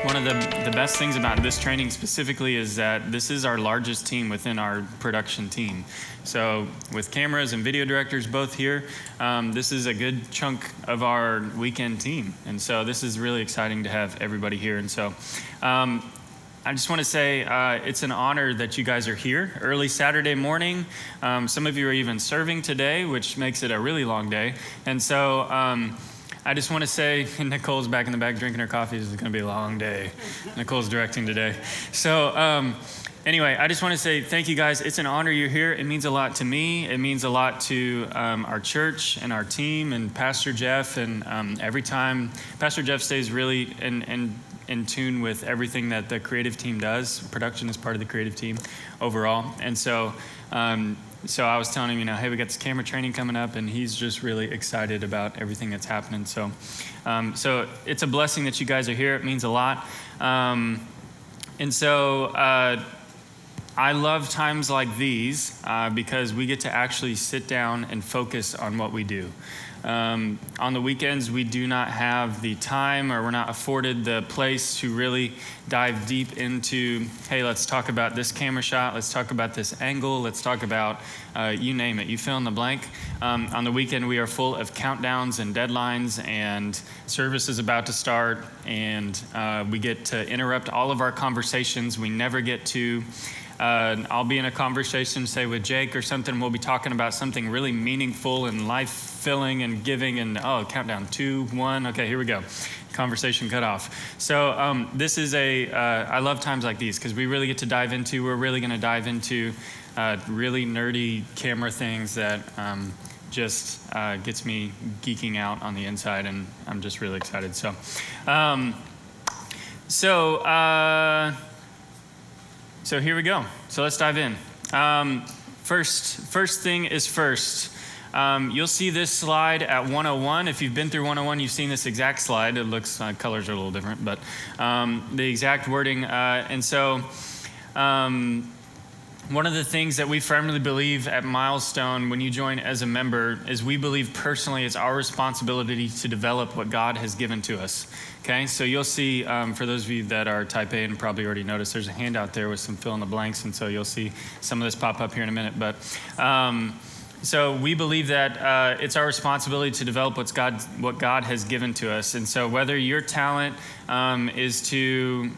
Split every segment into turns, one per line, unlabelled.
One of the best things about this training specifically is that this is our largest team within our production team. So with cameras and video directors both here, this is a good chunk of our weekend team. And so this is really exciting to have everybody here. And so I just want to say it's an honor that you guys are here early Saturday morning. Some of you are even serving today, which makes it a really long day. And so I just want to say, Nicole's back in the back drinking her coffee. This is going to be a long day. Nicole's directing today. So anyway, I just want to say thank you guys. It's an honor you're here. It means a lot to me. It means a lot to our church and our team and Pastor Jeff. And every time, Pastor Jeff stays really in tune with everything that the creative team does. Production is part of the creative team overall. And so I was telling him, hey, we got this camera training coming up, and he's just really excited about everything that's happening. So it's a blessing that you guys are here. It means a lot. I love times like these because we get to actually sit down and focus on what we do. On the weekends, we do not have the time, or we're not afforded the place to really dive deep into, hey, let's talk about this camera shot, let's talk about this angle, let's talk about, you name it, you fill in the blank. On the weekend, we are full of countdowns and deadlines, and service is about to start, and we get to interrupt all of our conversations. We never get to I'll be in a conversation, say with Jake or something. We'll be talking about something really meaningful and life-filling and giving, and countdown, 2, 1, okay, here we go. Conversation cut off. So this is I love times like these because we're really going to dive into really nerdy camera things that just gets me geeking out on the inside, and I'm just really excited. So here we go. So let's dive in. First thing is first. You'll see this slide at 101. If you've been through 101, you've seen this exact slide. It looks colors are a little different, but the exact wording. One of the things that we firmly believe at Milestone when you join as a member is we believe personally it's our responsibility to develop what God has given to us. Okay, so you'll see, for those of you that are type A and probably already noticed, there's a handout there with some fill in the blanks, and so you'll see some of this pop up here in a minute. But so we believe that it's our responsibility to develop what God has given to us. And so whether your talent is to,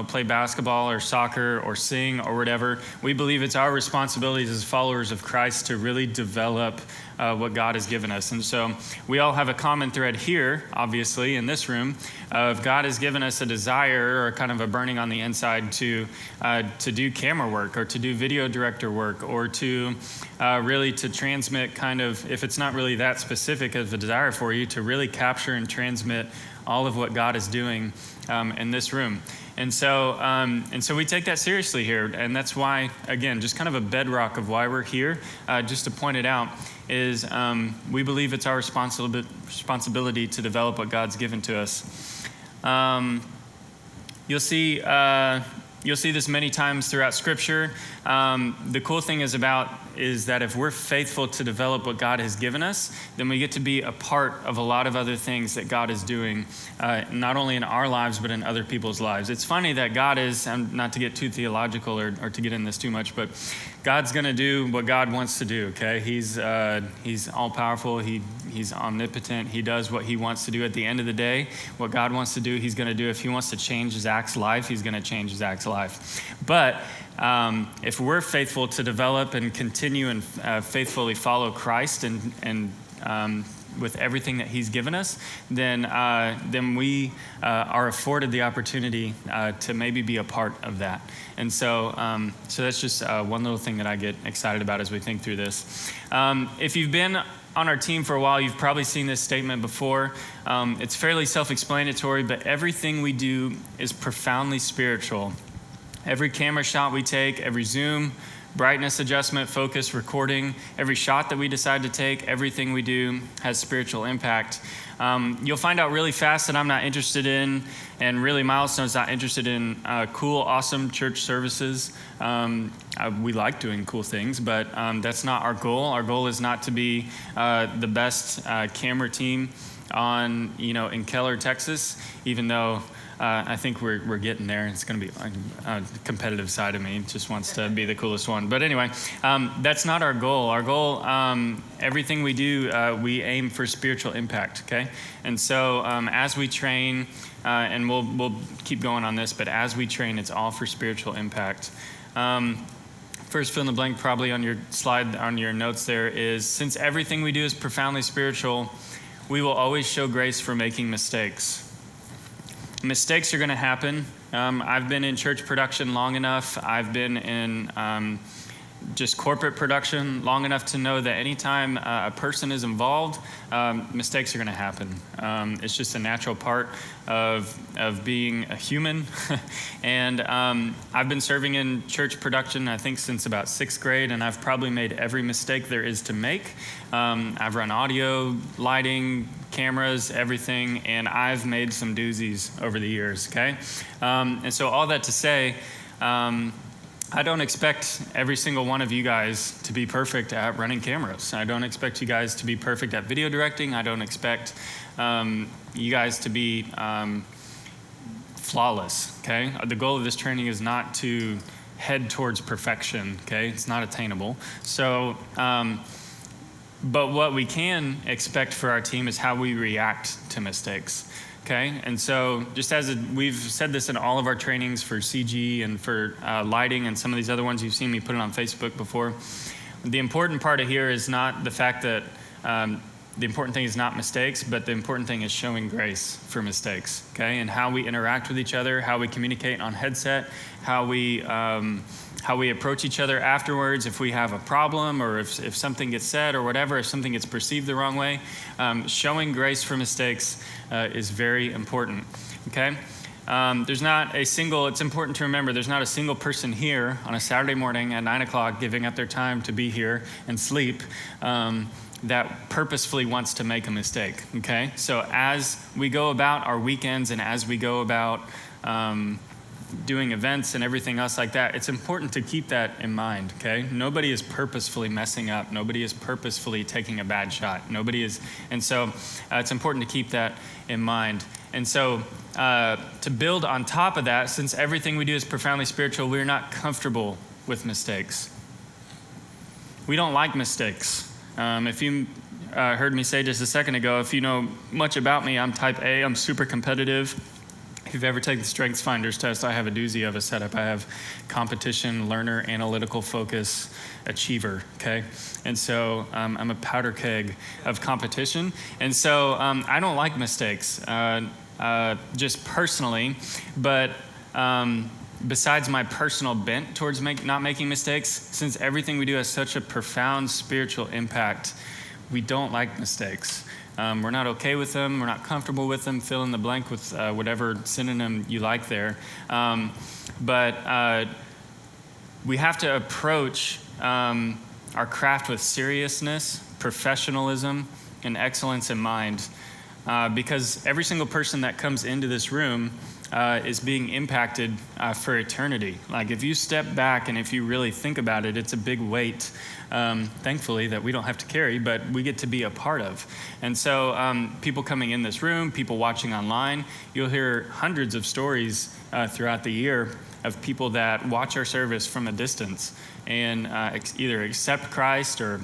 play basketball or soccer or sing or whatever, we believe it's our responsibility as followers of Christ to really develop what God has given us. And so we all have a common thread here, obviously, in this room, of God has given us a desire or kind of a burning on the inside to do camera work or to do video director work or to really to transmit kind of, if it's not really that specific of a desire for you, to really capture and transmit all of what God is doing in this room. And so we take that seriously here. And that's why, again, just kind of a bedrock of why we're here, just to point it out, is we believe it's our responsibility to develop what God's given to us. You'll see this many times throughout Scripture. The cool thing is that if we're faithful to develop what God has given us, then we get to be a part of a lot of other things that God is doing, not only in our lives, but in other people's lives. It's funny that God is, not to get too theological or to get in this too much, but God's going to do what God wants to do, okay? He's all-powerful. He's omnipotent. He does what he wants to do. At the end of the day, what God wants to do, he's going to do. If he wants to change Zach's life, he's going to change Zach's life. But if we're faithful to develop and continue and faithfully follow Christ and with everything that he's given us, then we are afforded the opportunity to maybe be a part of that. And so that's just one little thing that I get excited about as we think through this. If you've been on our team for a while, you've probably seen this statement before. It's fairly self-explanatory, but everything we do is profoundly spiritual. Every camera shot we take, every zoom, brightness adjustment, focus, recording, every shot that we decide to take, everything we do has spiritual impact. You'll find out really fast that I'm not interested in, and really Milestone's not interested in cool, awesome church services. We like doing cool things, but that's not our goal. Our goal is not to be the best camera team in Keller, Texas, even though I think we're getting there. It's going to be a competitive side of me. Just wants to be the coolest one. But anyway, that's not our goal. Our goal, everything we do, we aim for spiritual impact, okay? And so as we train, and we'll keep going on this, but as we train, it's all for spiritual impact. First fill in the blank probably on your slide, on your notes there is, since everything we do is profoundly spiritual, we will always show grace for making mistakes. Mistakes are going to happen. I've been in church production long enough. I've been in just corporate production long enough to know that anytime a person is involved, mistakes are going to happen. It's just a natural part of being a human. And I've been serving in church production, I think, since about 6th grade, and I've probably made every mistake there is to make. I've run audio, lighting, cameras, everything, and I've made some doozies over the years, okay? And so all that to say, I don't expect every single one of you guys to be perfect at running cameras. I don't expect you guys to be perfect at video directing. I don't expect you guys to be flawless, okay? The goal of this training is not to head towards perfection, okay? It's not attainable. So, but what we can expect for our team is how we react to mistakes. Okay, and so just we've said this in all of our trainings for CG and for lighting and some of these other ones, you've seen me put it on Facebook before. The important part of here is not the fact that the important thing is not mistakes, but the important thing is showing grace for mistakes, okay? And how we interact with each other, how we communicate on headset, how we approach each other afterwards if we have a problem or if something gets said or whatever, if something gets perceived the wrong way. Showing grace for mistakes is very important, okay? It's important to remember there's not a single person here on a Saturday morning at 9 o'clock giving up their time to be here and sleep that purposefully wants to make a mistake, okay? So as we go about our weekends and as we go about doing events and everything else like that, it's important to keep that in mind, okay? Nobody is purposefully messing up. Nobody is purposefully taking a bad shot. And so it's important to keep that in mind. And so to build on top of that, since everything we do is profoundly spiritual, we're not comfortable with mistakes. We don't like mistakes. If you heard me say just a second ago, if you know much about me, I'm type A, I'm super competitive. If you've ever taken the Strengths Finders test, I have a doozy of a setup. I have competition, learner, analytical focus, achiever, okay? And so I'm a powder keg of competition. And so I don't like mistakes, just personally, but besides my personal bent towards not making mistakes, since everything we do has such a profound spiritual impact, we don't like mistakes. We're not okay with them. We're not comfortable with them. Fill in the blank with whatever synonym you like there. But we have to approach our craft with seriousness, professionalism, and excellence in mind. Because every single person that comes into this room is being impacted for eternity. Like if you step back and if you really think about it, it's a big weight, thankfully, that we don't have to carry, but we get to be a part of. And so people coming in this room, people watching online, you'll hear hundreds of stories throughout the year of people that watch our service from a distance and either accept Christ or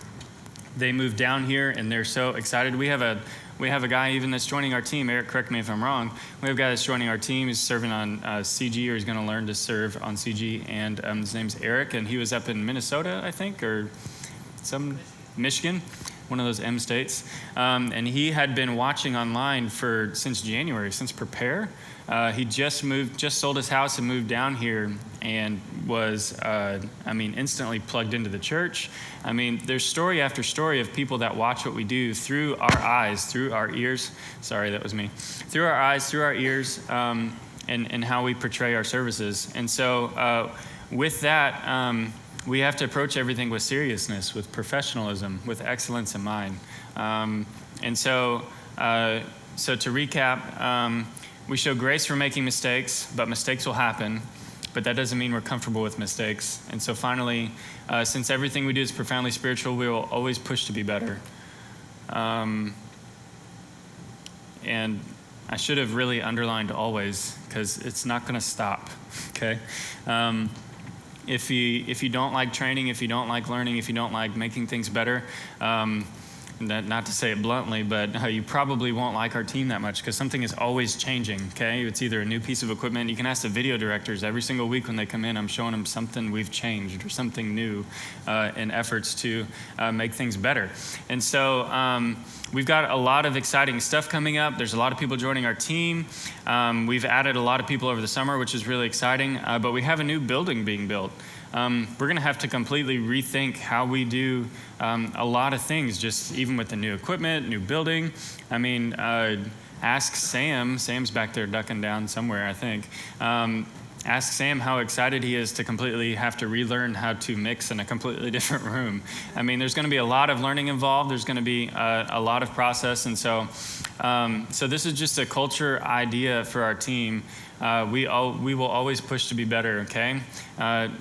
they move down here and they're so excited. We have a guy even that's joining our team. Eric, correct me if I'm wrong. We have a guy that's joining our team. He's serving on CG, or he's going to learn to serve on CG. And his name's Eric, and he was up in Minnesota, I think, or Michigan, one of those M states. And he had been watching online since January, since Prepare. He just sold his house and moved down here and was, instantly plugged into the church. There's story after story of people that watch what we do through our eyes, through our ears. Sorry, that was me. Through our eyes, through our ears, and how we portray our services. And so with that, we have to approach everything with seriousness, with professionalism, with excellence in mind. So to recap, we show grace for making mistakes, but mistakes will happen. But that doesn't mean we're comfortable with mistakes. And so finally, since everything we do is profoundly spiritual, we will always push to be better. And I should have really underlined always, because it's not going to stop, okay? If you don't like training, if you don't like learning, if you don't like making things better, not to say it bluntly, but you probably won't like our team that much, because something is always changing, okay? It's either a new piece of equipment. You can ask the video directors every single week when they come in. I'm showing them something we've changed or something new in efforts to make things better. And so we've got a lot of exciting stuff coming up. There's a lot of people joining our team. We've added a lot of people over the summer, which is really exciting, but we have a new building being built. We're going to have to completely rethink how we do a lot of things, just even with the new equipment, new building. I mean, ask Sam. Sam's back there ducking down somewhere, I think. Ask Sam how excited he is to completely have to relearn how to mix in a completely different room. I mean, there's going to be a lot of learning involved. There's going to be a lot of process. And so this is just a culture idea for our team. We will always push to be better, okay?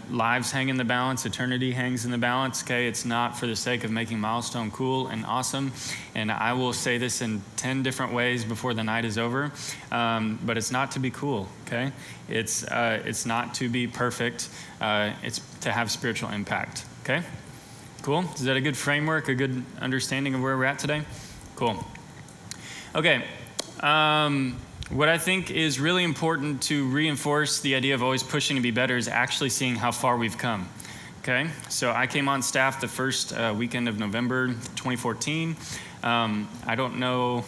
Lives hang in the balance. Eternity hangs in the balance, okay? It's not for the sake of making Milestone cool and awesome. And I will say this in 10 different ways before the night is over. But it's not to be cool, okay? It's not to be perfect. It's to have spiritual impact, okay? Cool? Is that a good framework, a good understanding of where we're at today? Cool. Okay. What I think is really important to reinforce the idea of always pushing to be better is actually seeing how far we've come, okay? So I came on staff the first weekend of November 2014. I don't know,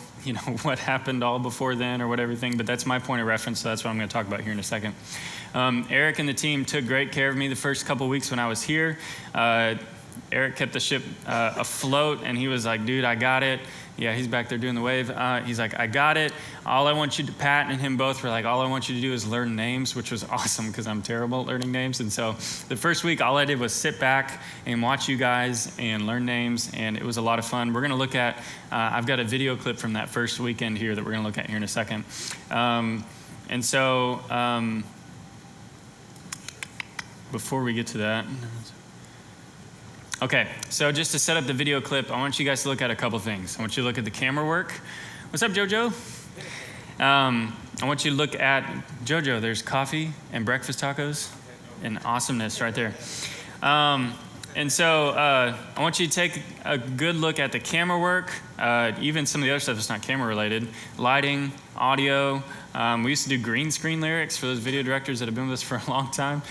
what happened all before then or what everything, but that's my point of reference, so that's what I'm going to talk about here in a second. Eric and the team took great care of me the first couple weeks when I was here. Eric kept the ship afloat, and he was like, dude, I got it. Yeah, he's back there doing the wave. He's like, I got it. All I want you to, Pat and him both were like, all I want you to do is learn names, which was awesome because I'm terrible at learning names. And so the first week, all I did was sit back and watch you guys and learn names, and it was a lot of fun. We're going to look at, I've got a video clip from that first weekend here that we're going to look at here in a second. Before we get to that, okay, so just to set up the video clip, I want you guys to look at a couple things. I want you to look at the camera work. What's up, JoJo? I want you to look at, JoJo, there's coffee and breakfast tacos and awesomeness right there. And so I want you to take a good look at the camera work, even some of the other stuff that's not camera related, lighting, audio. We used to do green screen lyrics for those video directors that have been with us for a long time.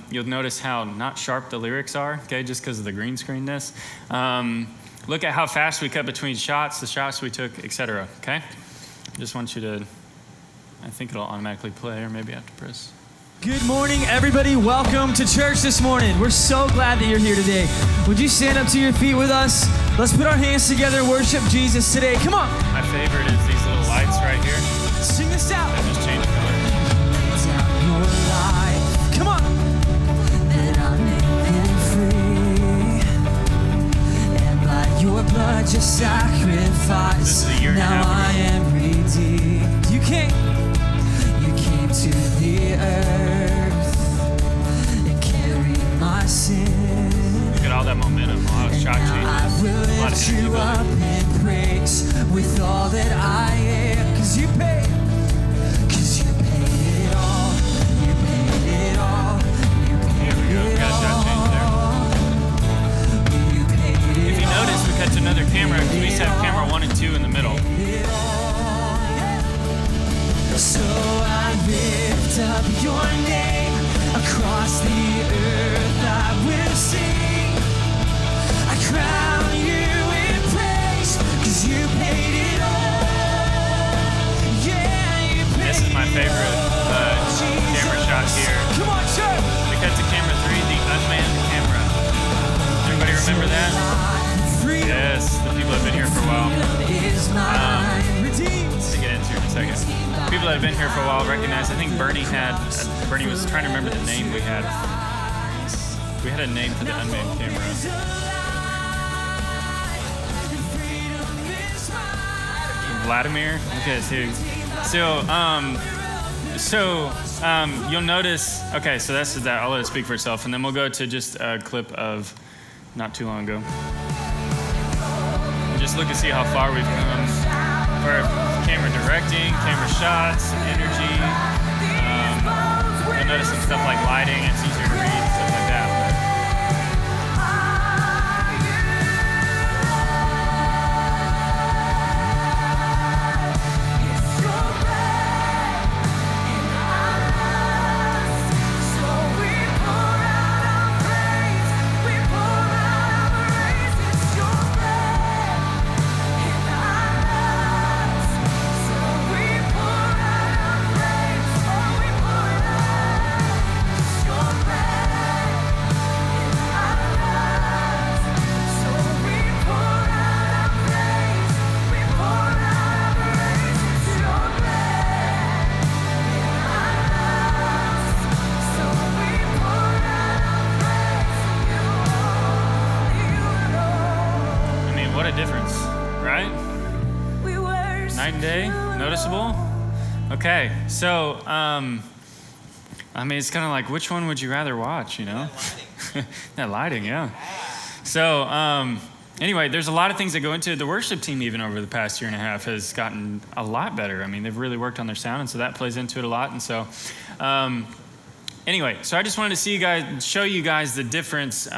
You'll notice how not sharp the lyrics are, okay, just because of the green screenness. Look at how fast we cut between shots, the shots we took, etc. Okay? Just want you to, I think it'll automatically play, or maybe I have to press.
Good morning, everybody. Welcome to church this morning. We're so glad that you're here today. Would you stand up to your feet with us? Let's put our hands together and worship Jesus today. Come on.
My favorite is these little lights right here.
Sing this out.
That just change color.
Lay down your life. Come on. That I may be free. And by your blood, your sacrifice.
This is a year and a
now
half
I am redeemed. You came to the earth and carried my sin.
Look at all that momentum, a lot of shot changes,
I will
a lot of
lift
energy
you up
building.
in praise with all that I am. Cause you paid it all. You paid it all. You paid
Here we go,
it
got a shot change there.
all. You paid it
If you
all.
notice, we cut to another camera because we used to have camera 1 and 2 in the middle.
So I lift up your name across the earth. I will sing. I crown you in praise, 'cause you paid it all. Yeah, you paid
This is my favorite
Jesus.
camera shot here.
Come on, church.
We cut to camera 3, the unmanned camera. Everybody remember that?
Freedom
Yes, the people have been here for a while.
is mine. Redeemed.
To get into in a second. People that have been here for a while recognize, I think Bernie was trying to remember the name we had. We had a name for the unmanned camera. Vladimir? Okay, so you'll notice, okay, so that's that. I'll let it speak for itself, and then we'll go to just a clip of not too long ago. And just look and see how far we've come. camera directing, camera shots, energy. You'll notice some stuff like lighting. It's easier to read and stuff like that. Difference, right? Night and day, noticeable? Okay, so, I mean, it's kind of like, which one would you rather watch, you know? That lighting, yeah. So, anyway, there's a lot of things that go into it. The worship team, even over the past year and a half, has gotten a lot better. I mean, they've really worked on their sound, and so that plays into it a lot. And so, anyway, so I just wanted to show you guys the difference,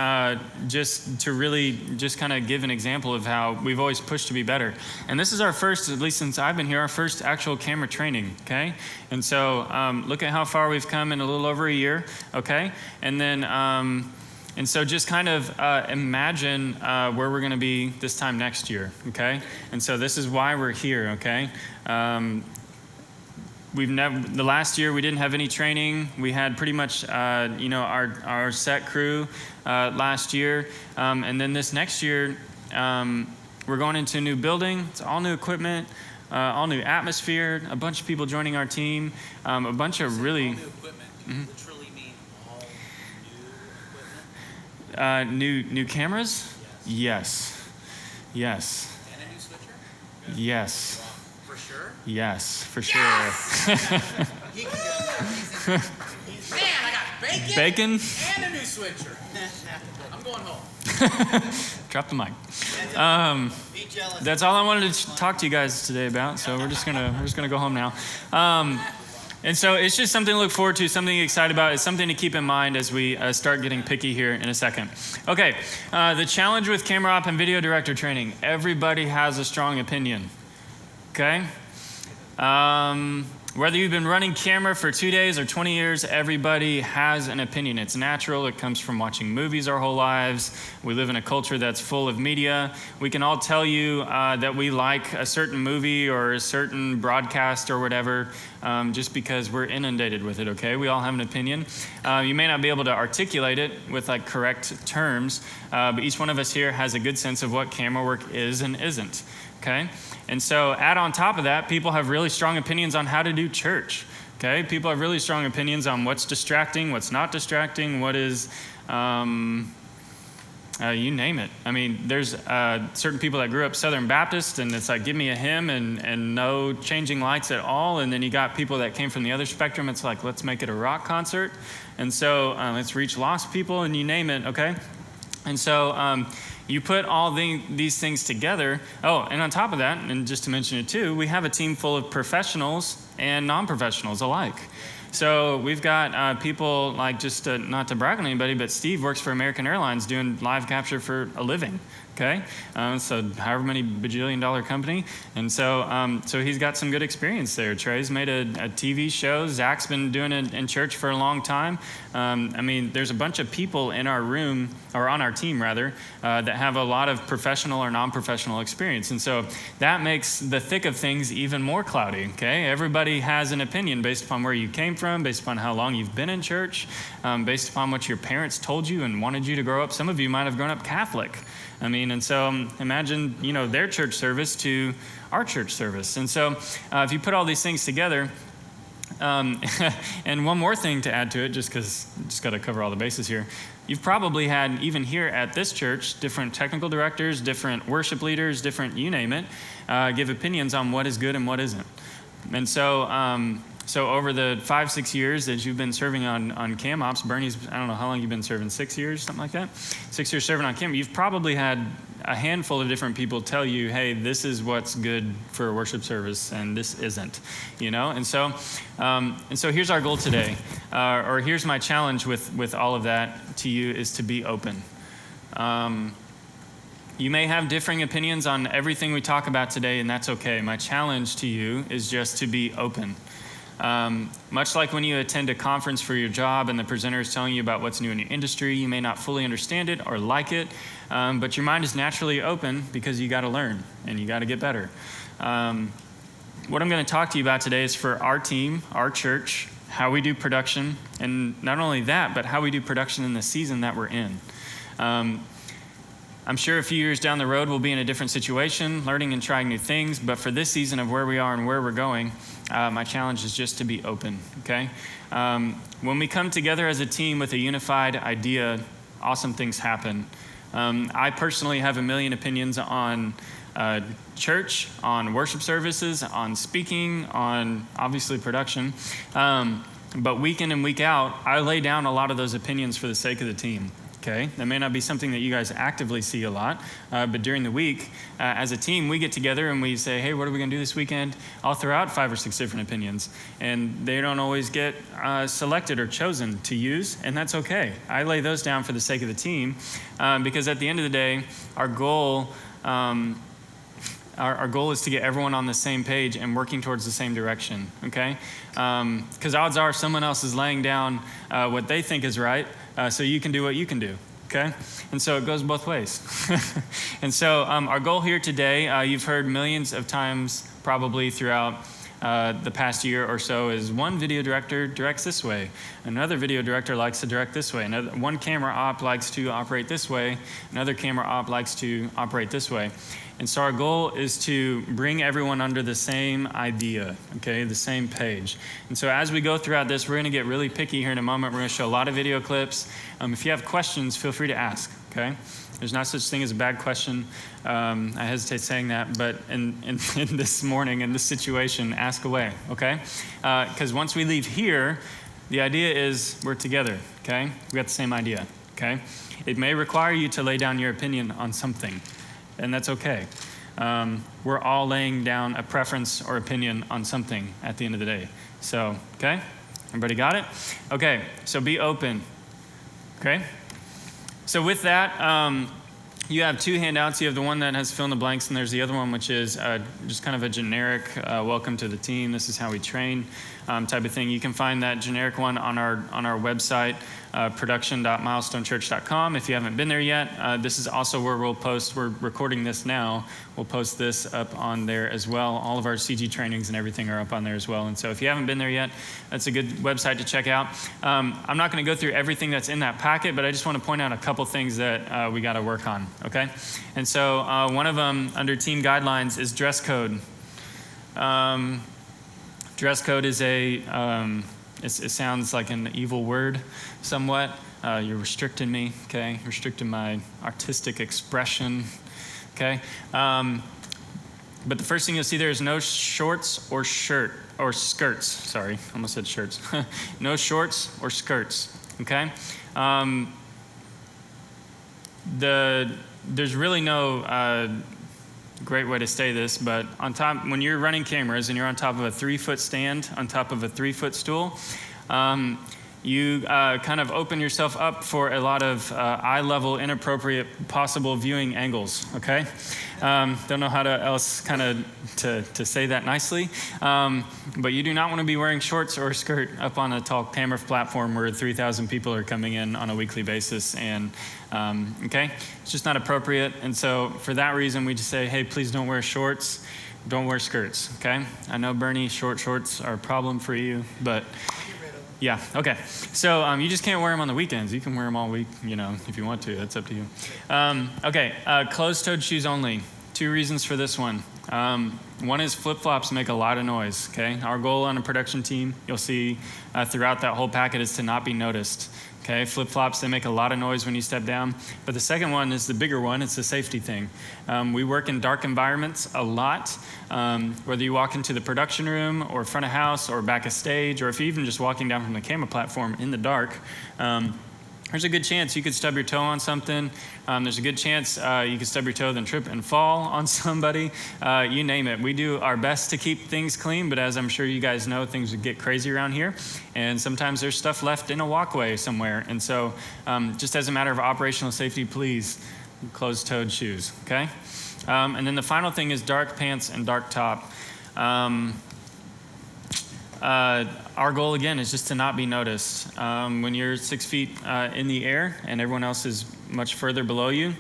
just to really just kind of give an example of how we've always pushed to be better. And this is our first, at least since I've been here, our first actual camera training, okay? And so look at how far we've come in a little over a year, okay? And then, and so just kind of imagine where we're going to be this time next year, okay? And so this is why we're here, okay? The last year we didn't have any training. We had pretty much, our set crew last year. And then this next year, we're going into a new building. It's all new equipment, all new atmosphere, a bunch of people joining our team, a bunch of really...
All new equipment. Do you literally mean all new equipment?
New cameras? Yes. Yes.
And a new switcher?
Yes.
For sure?
Yes, for sure.
He can go. Man, I got
Bacon?
and a new switcher. I'm going home.
Drop the mic.
Be jealous.
That's all I wanted to talk to you guys today about. So we're just gonna go home now. And so it's just something to look forward to, something to get excited about. It's something to keep in mind as we start getting picky here in a second. Okay, the challenge with camera op and video director training. Everybody has a strong opinion. Okay? Whether you've been running camera for 2 days or 20 years, everybody has an opinion. It's natural. It comes from watching movies our whole lives. We live in a culture that's full of media. We can all tell you that we like a certain movie or a certain broadcast or whatever just because we're inundated with it, okay? We all have an opinion. You may not be able to articulate it with like correct terms, but each one of us here has a good sense of what camera work is and isn't, okay? And so add on top of that, people have really strong opinions on how to do church, okay? People have really strong opinions on what's distracting, what's not distracting, what is, you name it. I mean, there's certain people that grew up Southern Baptist, and it's like, give me a hymn and no changing lights at all. And then you got people that came from the other spectrum. It's like, let's make it a rock concert. And so let's reach lost people, and you name it, okay? And so you put all these things together. Oh, and on top of that, and just to mention it too, we have a team full of professionals and non-professionals alike. So we've got people like, just not to brag on anybody, but Steve works for American Airlines doing live capture for a living. Okay, so however many bajillion-dollar company, and so so he's got some good experience there. Trey's made a TV show. Zach's been doing it in church for a long time. I mean, there's a bunch of people in our room, or on our team rather, that have a lot of professional or non-professional experience, and so that makes the thick of things even more cloudy. Okay, everybody has an opinion based upon where you came from, based upon how long you've been in church, based upon what your parents told you and wanted you to grow up. Some of you might have grown up Catholic. I mean, and so imagine, their church service to our church service. And so if you put all these things together, and one more thing to add to it, just got to cover all the bases here. You've probably had, even here at this church, different technical directors, different worship leaders, different, you name it, give opinions on what is good and what isn't. And so, So over the 5-6 years that you've been serving on Cam Ops, Bernie's, I don't know how long you've been serving, 6 years, something like that? 6 years serving on Cam, you've probably had a handful of different people tell you, hey, this is what's good for a worship service and this isn't, you know? And so here's our goal today, or here's my challenge with all of that to you, is to be open. You may have differing opinions on everything we talk about today, and that's okay. My challenge to you is just to be open. Much like when you attend a conference for your job and the presenter is telling you about what's new in your industry, you may not fully understand it or like it, but your mind is naturally open because you got to learn and you got to get better. What I'm going to talk to you about today is for our team, our church, how we do production, and not only that, but how we do production in the season that we're in. I'm sure a few years down the road we'll be in a different situation, learning and trying new things, but for this season of where we are and where we're going, my challenge is just to be open, okay? When we come together as a team with a unified idea, awesome things happen. I personally have a million opinions on church, on worship services, on speaking, on obviously production, but week in and week out, I lay down a lot of those opinions for the sake of the team. Okay, that may not be something that you guys actively see a lot, but during the week, as a team, we get together and we say, hey, what are we going to do this weekend? I'll throw out 5 or 6 different opinions, and they don't always get selected or chosen to use, and that's okay. I lay those down for the sake of the team, because at the end of the day, our goal is to get everyone on the same page and working towards the same direction, okay? Because odds are someone else is laying down what they think is right, so you can do what you can do, okay? And so it goes both ways. And so our goal here today, you've heard millions of times probably throughout the past year or so, is one video director directs this way, another video director likes to direct this way, one camera op likes to operate this way, another camera op likes to operate this way. And so our goal is to bring everyone under the same idea, okay, the same page. And so as we go throughout this, we're going to get really picky here in a moment. We're going to show a lot of video clips. If you have questions, feel free to ask, okay? There's not such thing as a bad question. I hesitate saying that, but in this morning, in this situation, ask away, okay? Because once we leave here, the idea is we're together, okay? We got the same idea, okay? It may require you to lay down your opinion on something, and that's okay. We're all laying down a preference or opinion on something at the end of the day. So, okay? Everybody got it? Okay, so be open, okay? So with that, you have 2 handouts. You have the one that has fill in the blanks, and there's the other one, which is just kind of a generic welcome to the team. This is how we train type of thing. You can find that generic one on our website, production.milestonechurch.com. If you haven't been there yet, this is also where we'll post. We're recording this now. We'll post this up on there as well. All of our CG trainings and everything are up on there as well. And so if you haven't been there yet, that's a good website to check out. I'm not going to go through everything that's in that packet, but I just want to point out a couple things that we got to work on, okay? And so one of them under team guidelines is dress code. Dress code is it sounds like an evil word somewhat. You're restricting me, okay? Restricting my artistic expression, okay? But the first thing you'll see there is no shorts or skirts. Sorry, almost said shirts. No shorts or skirts, okay? There's really no great way to say this, but on top, when you're running cameras and you're on top of a 3-foot stand, on top of a 3-foot stool, you kind of open yourself up for a lot of eye-level, inappropriate, possible viewing angles, okay? Don't know how else kind of to say that nicely, but you do not want to be wearing shorts or a skirt up on a tall camera platform where 3,000 people are coming in on a weekly basis, and okay? It's just not appropriate, and so for that reason, we just say, hey, please don't wear shorts, don't wear skirts, okay? I know, Bernie, short shorts are a problem for you, but yeah, okay. So you just can't wear them on the weekends. You can wear them all week, if you want to. That's up to you. Okay, closed-toed shoes only. 2 reasons for this one. One is flip-flops make a lot of noise, okay? Our goal on a production team, you'll see throughout that whole packet, is to not be noticed, okay? Flip-flops, they make a lot of noise when you step down. But the second one is the bigger one. It's the safety thing. We work in dark environments a lot, whether you walk into the production room or front of house or back of stage, or if you're even just walking down from the camera platform in the dark. There's a good chance you could stub your toe on something. There's a good chance you could stub your toe, then trip and fall on somebody. You name it. We do our best to keep things clean, but as I'm sure you guys know, things would get crazy around here. And sometimes there's stuff left in a walkway somewhere. And so just as a matter of operational safety, please, closed-toed shoes, okay? And then the final thing is dark pants and dark top. Our goal, again, is just to not be noticed. When you're 6 feet in the air and everyone else is much further below you,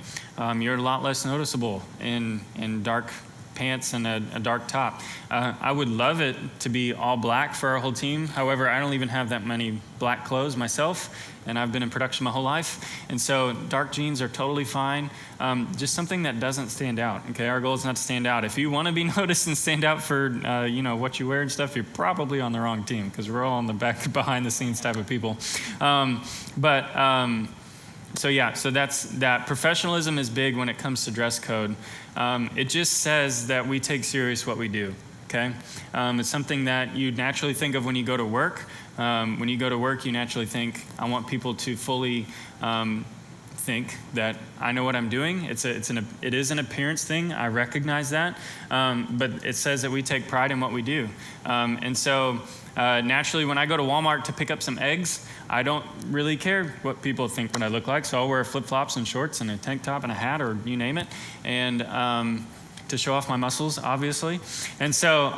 you're a lot less noticeable in dark pants and a dark top. I would love it to be all black for our whole team. However, I don't even have that many black clothes myself, and I've been in production my whole life. And so dark jeans are totally fine. Just something that doesn't stand out, okay? Our goal is not to stand out. If you want to be noticed and stand out for, what you wear and stuff, you're probably on the wrong team, because we're all on the back, behind the scenes type of people. So that's that. Professionalism is big when it comes to dress code. It just says that we take serious what we do, okay? It's something that you naturally think of when you go to work. When you go to work, you naturally think, I want people to fully think that I know what I'm doing. It is an appearance thing. I recognize that. But it says that we take pride in what we do. And so naturally, when I go to Walmart to pick up some eggs, I don't really care what people think what I look like. So I'll wear flip-flops and shorts and a tank top and a hat, or you name it, and to show off my muscles, obviously. And so,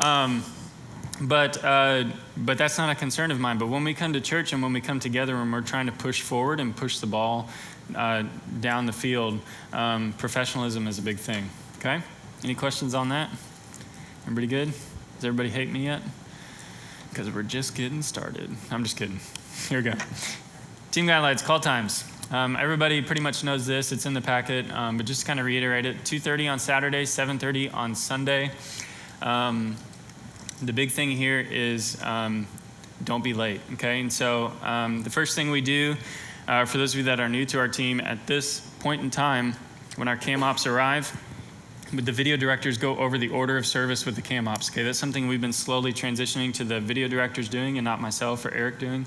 but that's not a concern of mine. But when we come to church and when we come together and we're trying to push forward and push the ball down the field, professionalism is a big thing, okay? Any questions on that? Everybody good? Does everybody hate me yet? Because we're just getting started. I'm just kidding. Here we go. Team guidelines, call times. Everybody pretty much knows this. It's in the packet, but just to kind of reiterate it. 2:30 on Saturday, 7:30 on Sunday. The big thing here is don't be late, okay? And so the first thing we do, for those of you that are new to our team, at this point in time, when our cam ops arrive, the video directors go over the order of service with the cam ops, okay? That's something we've been slowly transitioning to the video directors doing and not myself or Eric doing.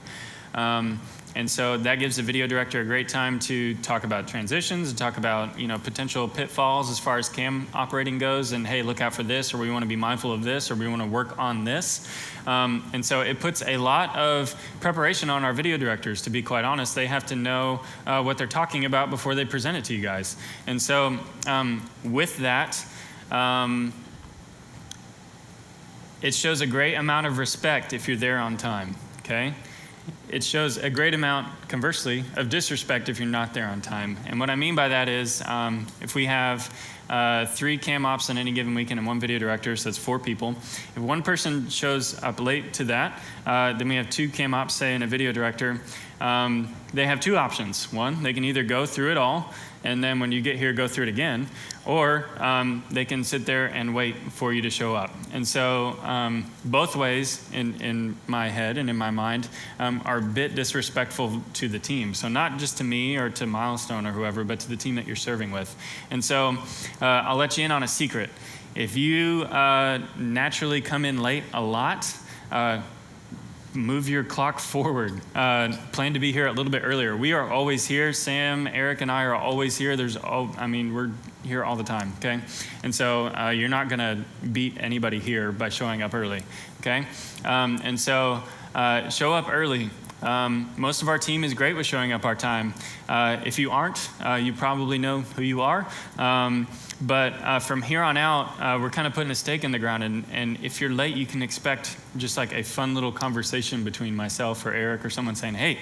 And so that gives the video director a great time to talk about transitions and talk about, potential pitfalls as far as cam operating goes, and hey, look out for this, or we want to be mindful of this, or we want to work on this. And so it puts a lot of preparation on our video directors, to be quite honest. They have to know what they're talking about before they present it to you guys. And so with that, it shows a great amount of respect if you're there on time, okay? It shows a great amount, conversely, of disrespect if you're not there on time. And what I mean by that is if we have 3 cam ops on any given weekend and 1 video director, so that's 4 people. If one person shows up late to that, then we have 2 cam ops, say, and a video director. They have 2 options. One, they can either go through it all, and then when you get here, go through it again, or they can sit there and wait for you to show up. And so both ways, in my head and in my mind, are a bit disrespectful to the team. So not just to me or to Milestone or whoever, but to the team that you're serving with. And so I'll let you in on a secret. If you naturally come in late a lot, move your clock forward. Plan to be here a little bit earlier. We are always here. Sam, Eric, and I are always here. We're here all the time, okay? And so you're not gonna beat anybody here by showing up early, okay? And so show up early. Most of our team is great with showing up our time. If you aren't, you probably know who you are. But from here on out, we're kind of putting a stake in the ground. And if you're late, you can expect just like a fun little conversation between myself or Eric or someone saying, hey,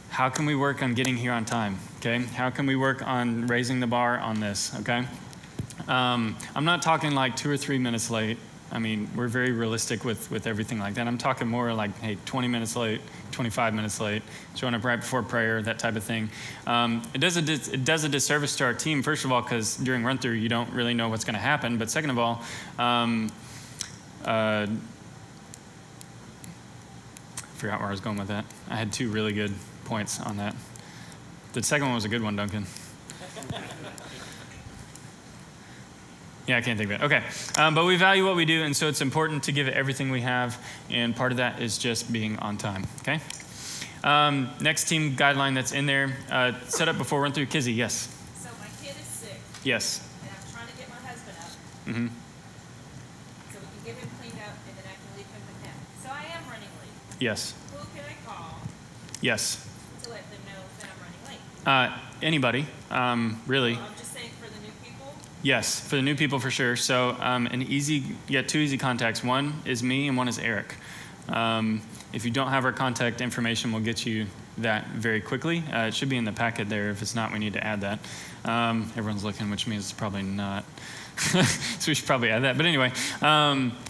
how can we work on getting here on time, okay? How can we work on raising the bar on this, okay? I'm not talking like 2 or 3 minutes late, I mean, we're very realistic with everything like that. I'm talking more like, hey, 20 minutes late, 25 minutes late, showing up right before prayer, that type of thing. It does a disservice to our team, first of all, because during run-through, you don't really know what's going to happen. But second of all, I forgot where I was going with that. I had two really good points on that. The second one was a good one, Duncan. Yeah, I can't think of it. Okay. But we value what we do, and so it's important to give it everything we have, and part of that is just being on time, okay? Next team guideline that's in there, set up before run through. Kizzy, yes?
So my kid is sick,
Yes.
and I'm trying to get my husband up,
Mm-hmm.
so we can get him cleaned up, and then I can leave him with him. So I am running late.
Yes.
Who can I call
Yes.
to let them know that I'm running late?
Anybody, really.
I'm just saying for the new people.
Yes, for the new people for sure. So two easy contacts. One is me and one is Eric. If you don't have our contact information, we'll get you that very quickly. It should be in the packet there. If it's not, we need to add that. Everyone's looking, which means it's probably not. So we should probably add that. But anyway,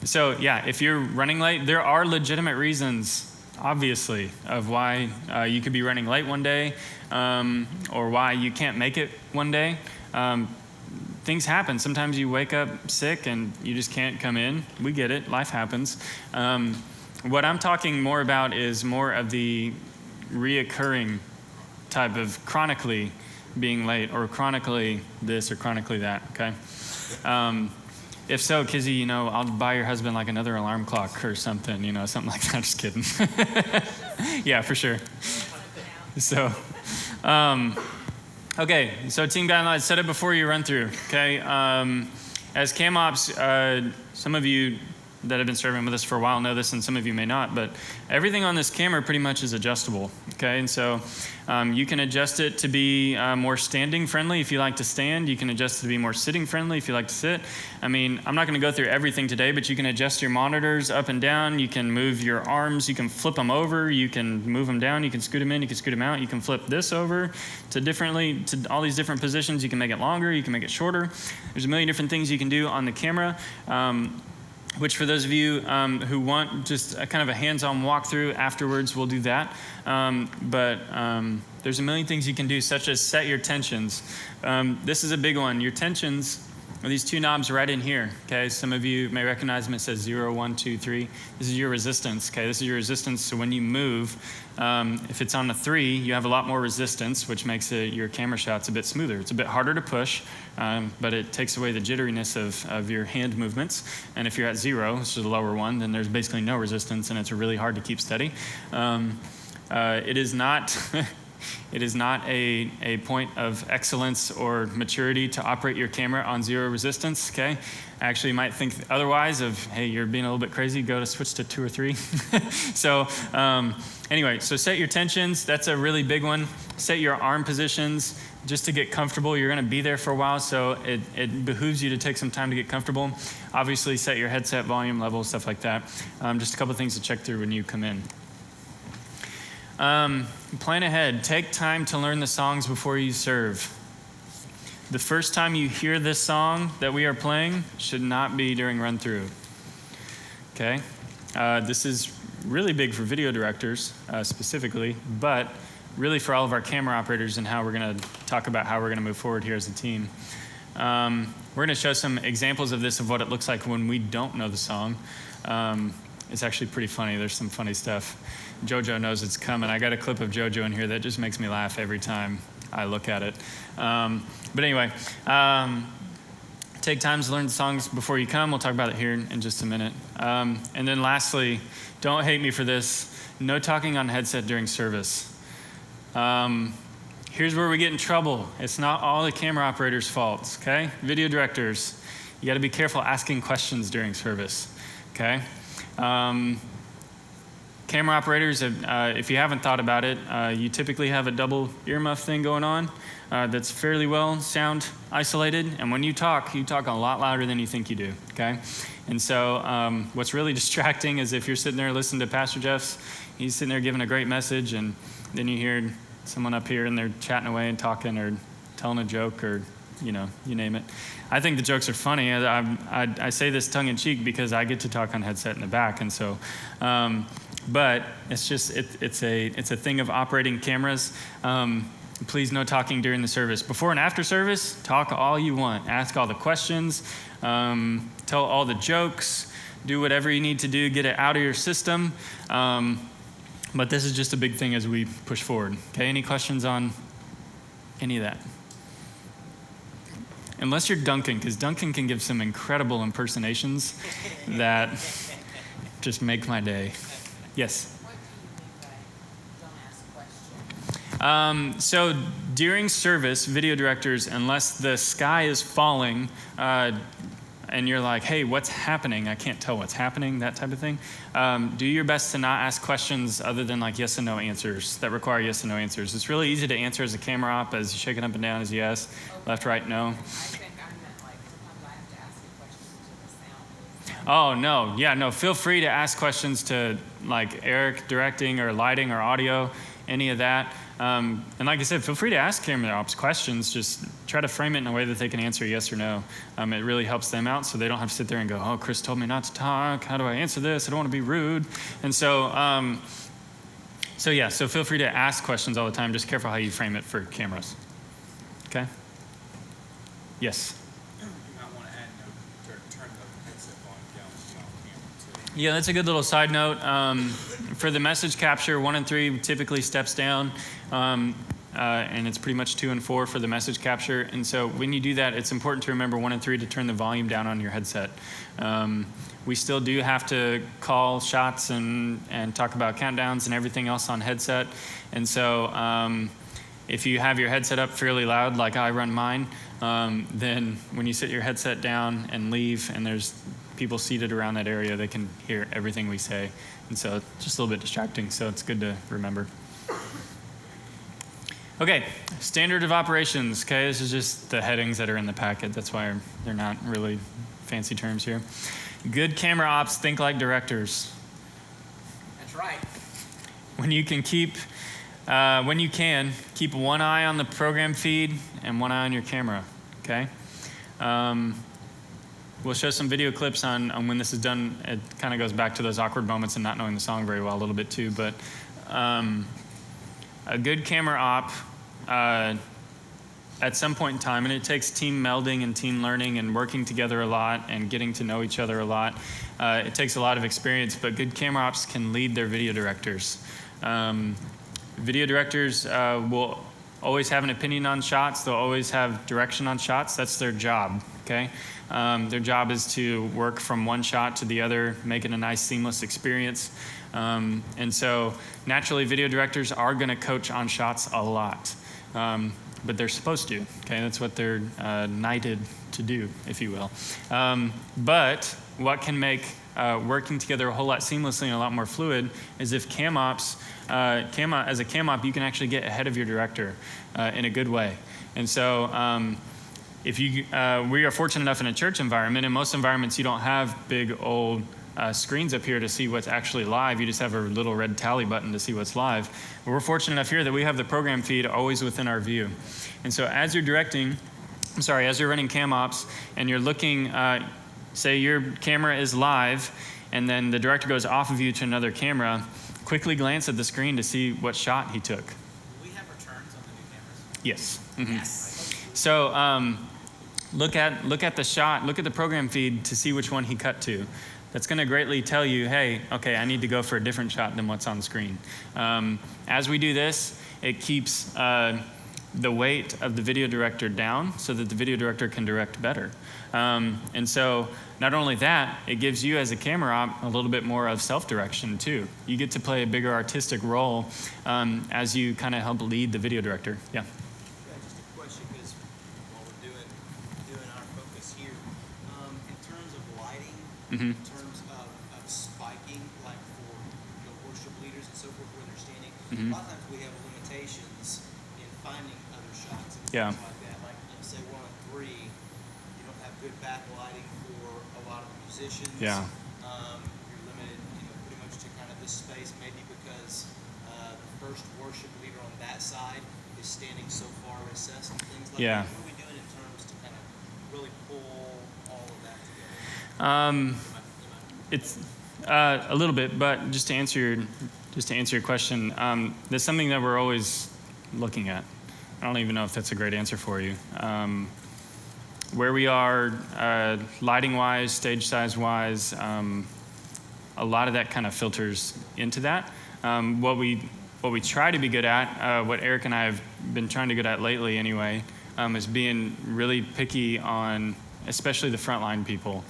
so yeah, if you're running late, there are legitimate reasons, obviously, of why you could be running late one day or why you can't make it one day. Things happen. Sometimes you wake up sick and you just can't come in. We get it. Life happens. What I'm talking more about is more of the reoccurring type of chronically being late or chronically this or chronically that, okay? If so, Kizzy, I'll buy your husband like another alarm clock or something, something like that. Just kidding. Yeah, for sure. So, okay, so team guidelines, set it before you run through, okay? As cam ops, some of you that have been serving with us for a while know this, and some of you may not, but everything on this camera pretty much is adjustable, okay? And so you can adjust it to be more standing friendly if you like to stand. You can adjust it to be more sitting friendly if you like to sit. I mean, I'm not gonna go through everything today, but you can adjust your monitors up and down. You can move your arms. You can flip them over. You can move them down. You can scoot them in. You can scoot them out. You can flip this over to all these different positions. You can make it longer. You can make it shorter. There's a million different things you can do on the camera. Which for those of you who want just a kind of a hands-on walkthrough afterwards, we'll do that. But there's a million things you can do, such as set your tensions. This is a big one. Your tensions are these two knobs right in here, okay? Some of you may recognize them. It says 0, 1, 2, 3. This is your resistance, okay? This is your resistance, so when you move, if it's on the 3, you have a lot more resistance, which makes your camera shots a bit smoother. It's a bit harder to push, but it takes away the jitteriness of your hand movements. And if you're at 0, which is the lower one, then there's basically no resistance, and it's really hard to keep steady. It is not... It is not a point of excellence or maturity to operate your camera on 0 resistance, okay? Actually, you might think otherwise of, hey, you're being a little bit crazy, go to switch to 2 or 3. So anyway, so set your tensions. That's a really big one. Set your arm positions just to get comfortable. You're gonna be there for a while, so it behooves you to take some time to get comfortable. Obviously, set your headset volume level, stuff like that. Just a couple things to check through when you come in. Plan ahead. Take time to learn the songs before you serve. The first time you hear this song that we are playing should not be during run through. Okay? This is really big for video directors specifically, but really for all of our camera operators and how we're going to talk about how we're going to move forward here as a team. We're going to show some examples of this, of what it looks like when we don't know the song. It's actually pretty funny. There's some funny stuff. JoJo knows it's coming. I got a clip of JoJo in here that just makes me laugh every time I look at it. But anyway, take time to learn the songs before you come. We'll talk about it here in just a minute. And then lastly, don't hate me for this, no talking on headset during service. Here's where we get in trouble. It's not all the camera operators' faults, okay? Video directors, you gotta be careful asking questions during service, okay? Camera operators, if you haven't thought about it, you typically have a double earmuff thing going on that's fairly well sound isolated. And when you talk a lot louder than you think you do, okay? And so what's really distracting is if you're sitting there listening to Pastor Jeff's, he's sitting there giving a great message, and then you hear someone up here and they're chatting away and talking or telling a joke or you name it. I think the jokes are funny. I say this tongue in cheek because I get to talk on headset in the back, and so, but it's just it's a thing of operating cameras. Please no talking during the service. Before and after service, talk all you want. Ask all the questions. Tell all the jokes. Do whatever you need to do. Get it out of your system. But this is just a big thing as we push forward. Okay, any questions on any of that? Unless you're Duncan, because Duncan can give some incredible impersonations that just make my day. Yes?
What do you mean by don't ask questions?
So during service, video directors, unless the sky is falling, and you're like, hey, what's happening? I can't tell what's happening, that type of thing. Do your best to not ask questions other than like yes and no answers that require yes and no answers. It's really easy to answer as a camera op, as you shake it up and down as yes, left, right, no.
I think I meant like sometimes I have to ask a question to the sound.
Oh, no. Yeah, no. Feel free to ask questions to like Eric directing or lighting or audio, any of that. And like I said, feel free to ask camera ops questions. Just try to frame it in a way that they can answer yes or no. It really helps them out so they don't have to sit there and go, oh, Chris told me not to talk. How do I answer this? I don't want to be rude. And so, so feel free to ask questions all the time. Just careful how you frame it for cameras. Okay? Yes?
You might want to add turn the headset volume down so you don't camera too.
Yeah, that's a good little side note. For the message capture, 1 and 3 typically steps down, and it's pretty much 2 and 4 for the message capture. And so when you do that, it's important to remember 1 and 3 to turn the volume down on your headset. We still do have to call shots and talk about countdowns and everything else on headset. And so if you have your headset up fairly loud, like I run mine, then when you sit your headset down and leave and there's people seated around that area, they can hear everything we say. And so it's just a little bit distracting, so it's good to remember. Okay, standard of operations. Okay, this is just the headings that are in the packet. That's why they're not really fancy terms here. Good camera ops think like directors.
That's right.
When you can keep one eye on the program feed and one eye on your camera, okay? We'll show some video clips on when this is done. It kind of goes back to those awkward moments and not knowing the song very well a little bit too, but a good camera op at some point in time, and it takes team melding and team learning and working together a lot and getting to know each other a lot. It takes a lot of experience, but good camera ops can lead their video directors. Video directors will always have an opinion on shots. They'll always have direction on shots. That's their job, okay? Their job is to work from one shot to the other, make it a nice, seamless experience. And so naturally, video directors are going to coach on shots a lot. But they're supposed to, okay? That's what they're knighted to do, if you will. But what can make working together a whole lot seamlessly and a lot more fluid is if as a cam op, you can actually get ahead of your director in a good way. And so if you, we are fortunate enough in a church environment. In most environments, you don't have big old screens up here to see what's actually live. You just have a little red tally button to see what's live. But we're fortunate enough here that we have the program feed always within our view. And so as you're running cam ops and you're looking, say your camera is live and then the director goes off of you to another camera, quickly glance at the screen to see what shot he took.
Do we have returns on the new cameras?
Yes. Mm-hmm.
Yes.
So look at the shot, look at the program feed to see which one he cut to. That's going to greatly tell you, hey, okay, I need to go for a different shot than what's on the screen. As we do this, it keeps the weight of the video director down so that the video director can direct better. And so not only that, it gives you as a camera op a little bit more of self-direction too. You get to play a bigger artistic role as you kind of help lead the video director. Yeah.
Yeah, just a question, because while we're doing our focus here, in terms of lighting,
Mm-hmm.
in terms of spiking, like for worship leaders and so forth, we're understanding,
Mm-hmm.
a lot of times we have limitations in finding other shots and
Yeah.
things like that. Like, let's say 1 and 3, you don't have good backlighting for a lot of the musicians.
Yeah.
You're limited, pretty much to kind of this space, maybe because the first worship leader on that side is standing so far recessed and things like
Yeah.
that. What are we doing in terms to really pull all of that together?
It's a little bit, but just to answer your question, there's something that we're always looking at. I don't even know if that's a great answer for you. Where we are, lighting-wise, stage size-wise, a lot of that kind of filters into that. What we try to be good at, what Eric and I have been trying to get at lately anyway, is being really picky on, especially the frontline people.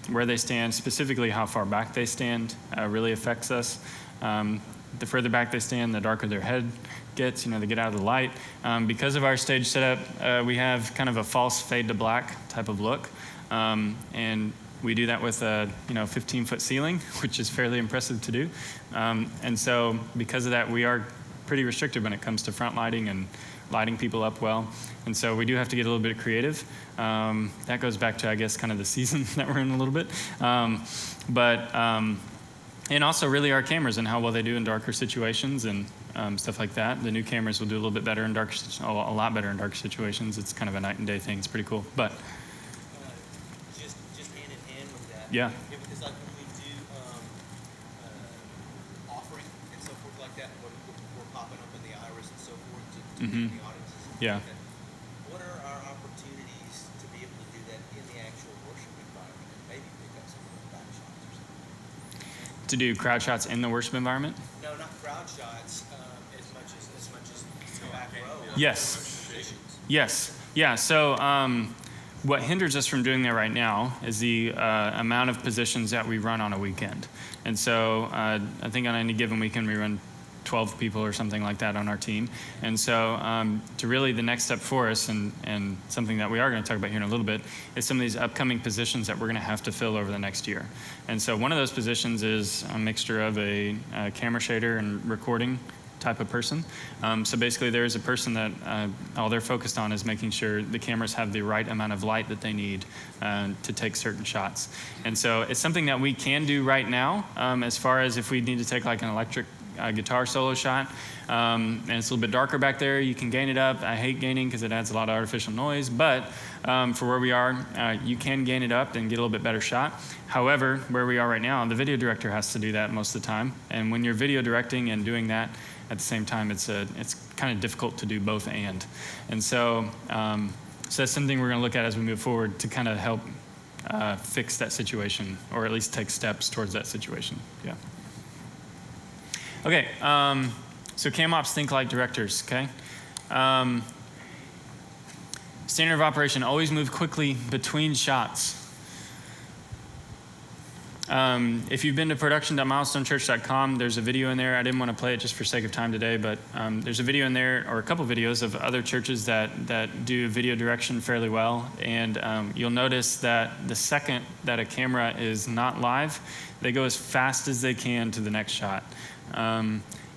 Where they stand, specifically how far back they stand, really affects us. The further back they stand, the darker their head gets. They get out of the light. Because of our stage setup, we have kind of a false fade to black type of look, and we do that with a 15-foot ceiling, which is fairly impressive to do. And so, because of that, we are pretty restricted when it comes to front lighting and lighting people up well. And so we do have to get a little bit creative. That goes back to, I guess, kind of the season that we're in a little bit. And also really our cameras and how well they do in darker situations and stuff like that. The new cameras will do a little bit better in a lot better in dark situations. It's kind of a night and day thing. It's pretty cool. But
Just hand in hand with that.
Yeah.
Because like when we do offering and so forth like that, when we're popping up in the iris and so forth to
Mhm.
the audiences. and
Yeah.
like that, what are our opportunities to be able to do that in the actual worship environment and maybe pick up some of those back shots or something?
to do crowd shots in the worship environment?
No, not crowd shots as much as the back row.
Yes.
Positions.
Yes. Yeah. So what hinders us from doing that right now is the amount of positions that we run on a weekend. And so I think on any given weekend we run 12 people or something like that on our team. And so to really the next step for us and something that we are going to talk about here in a little bit is some of these upcoming positions that we're going to have to fill over the next year. And so one of those positions is a mixture of a camera shader and recording type of person. So basically there is a person that all they're focused on is making sure the cameras have the right amount of light that they need to take certain shots. And so it's something that we can do right now as far as if we need to take like an electric guitar solo shot, and it's a little bit darker back there. You can gain it up. I hate gaining because it adds a lot of artificial noise, but for where we are, you can gain it up and get a little bit better shot. However, where we are right now, the video director has to do that most of the time, and when you're video directing and doing that at the same time, it's kind of difficult to do both and so that's something we're going to look at as we move forward to kind of help fix that situation, or at least take steps towards that situation. Yeah. Okay, so cam ops think like directors, okay? Standard of operation, always move quickly between shots. If you've been to production.milestonechurch.com, there's a video in there. I didn't want to play it just for sake of time today, but there's a video in there, or a couple videos of other churches that do video direction fairly well. And you'll notice that the second that a camera is not live, they go as fast as they can to the next shot.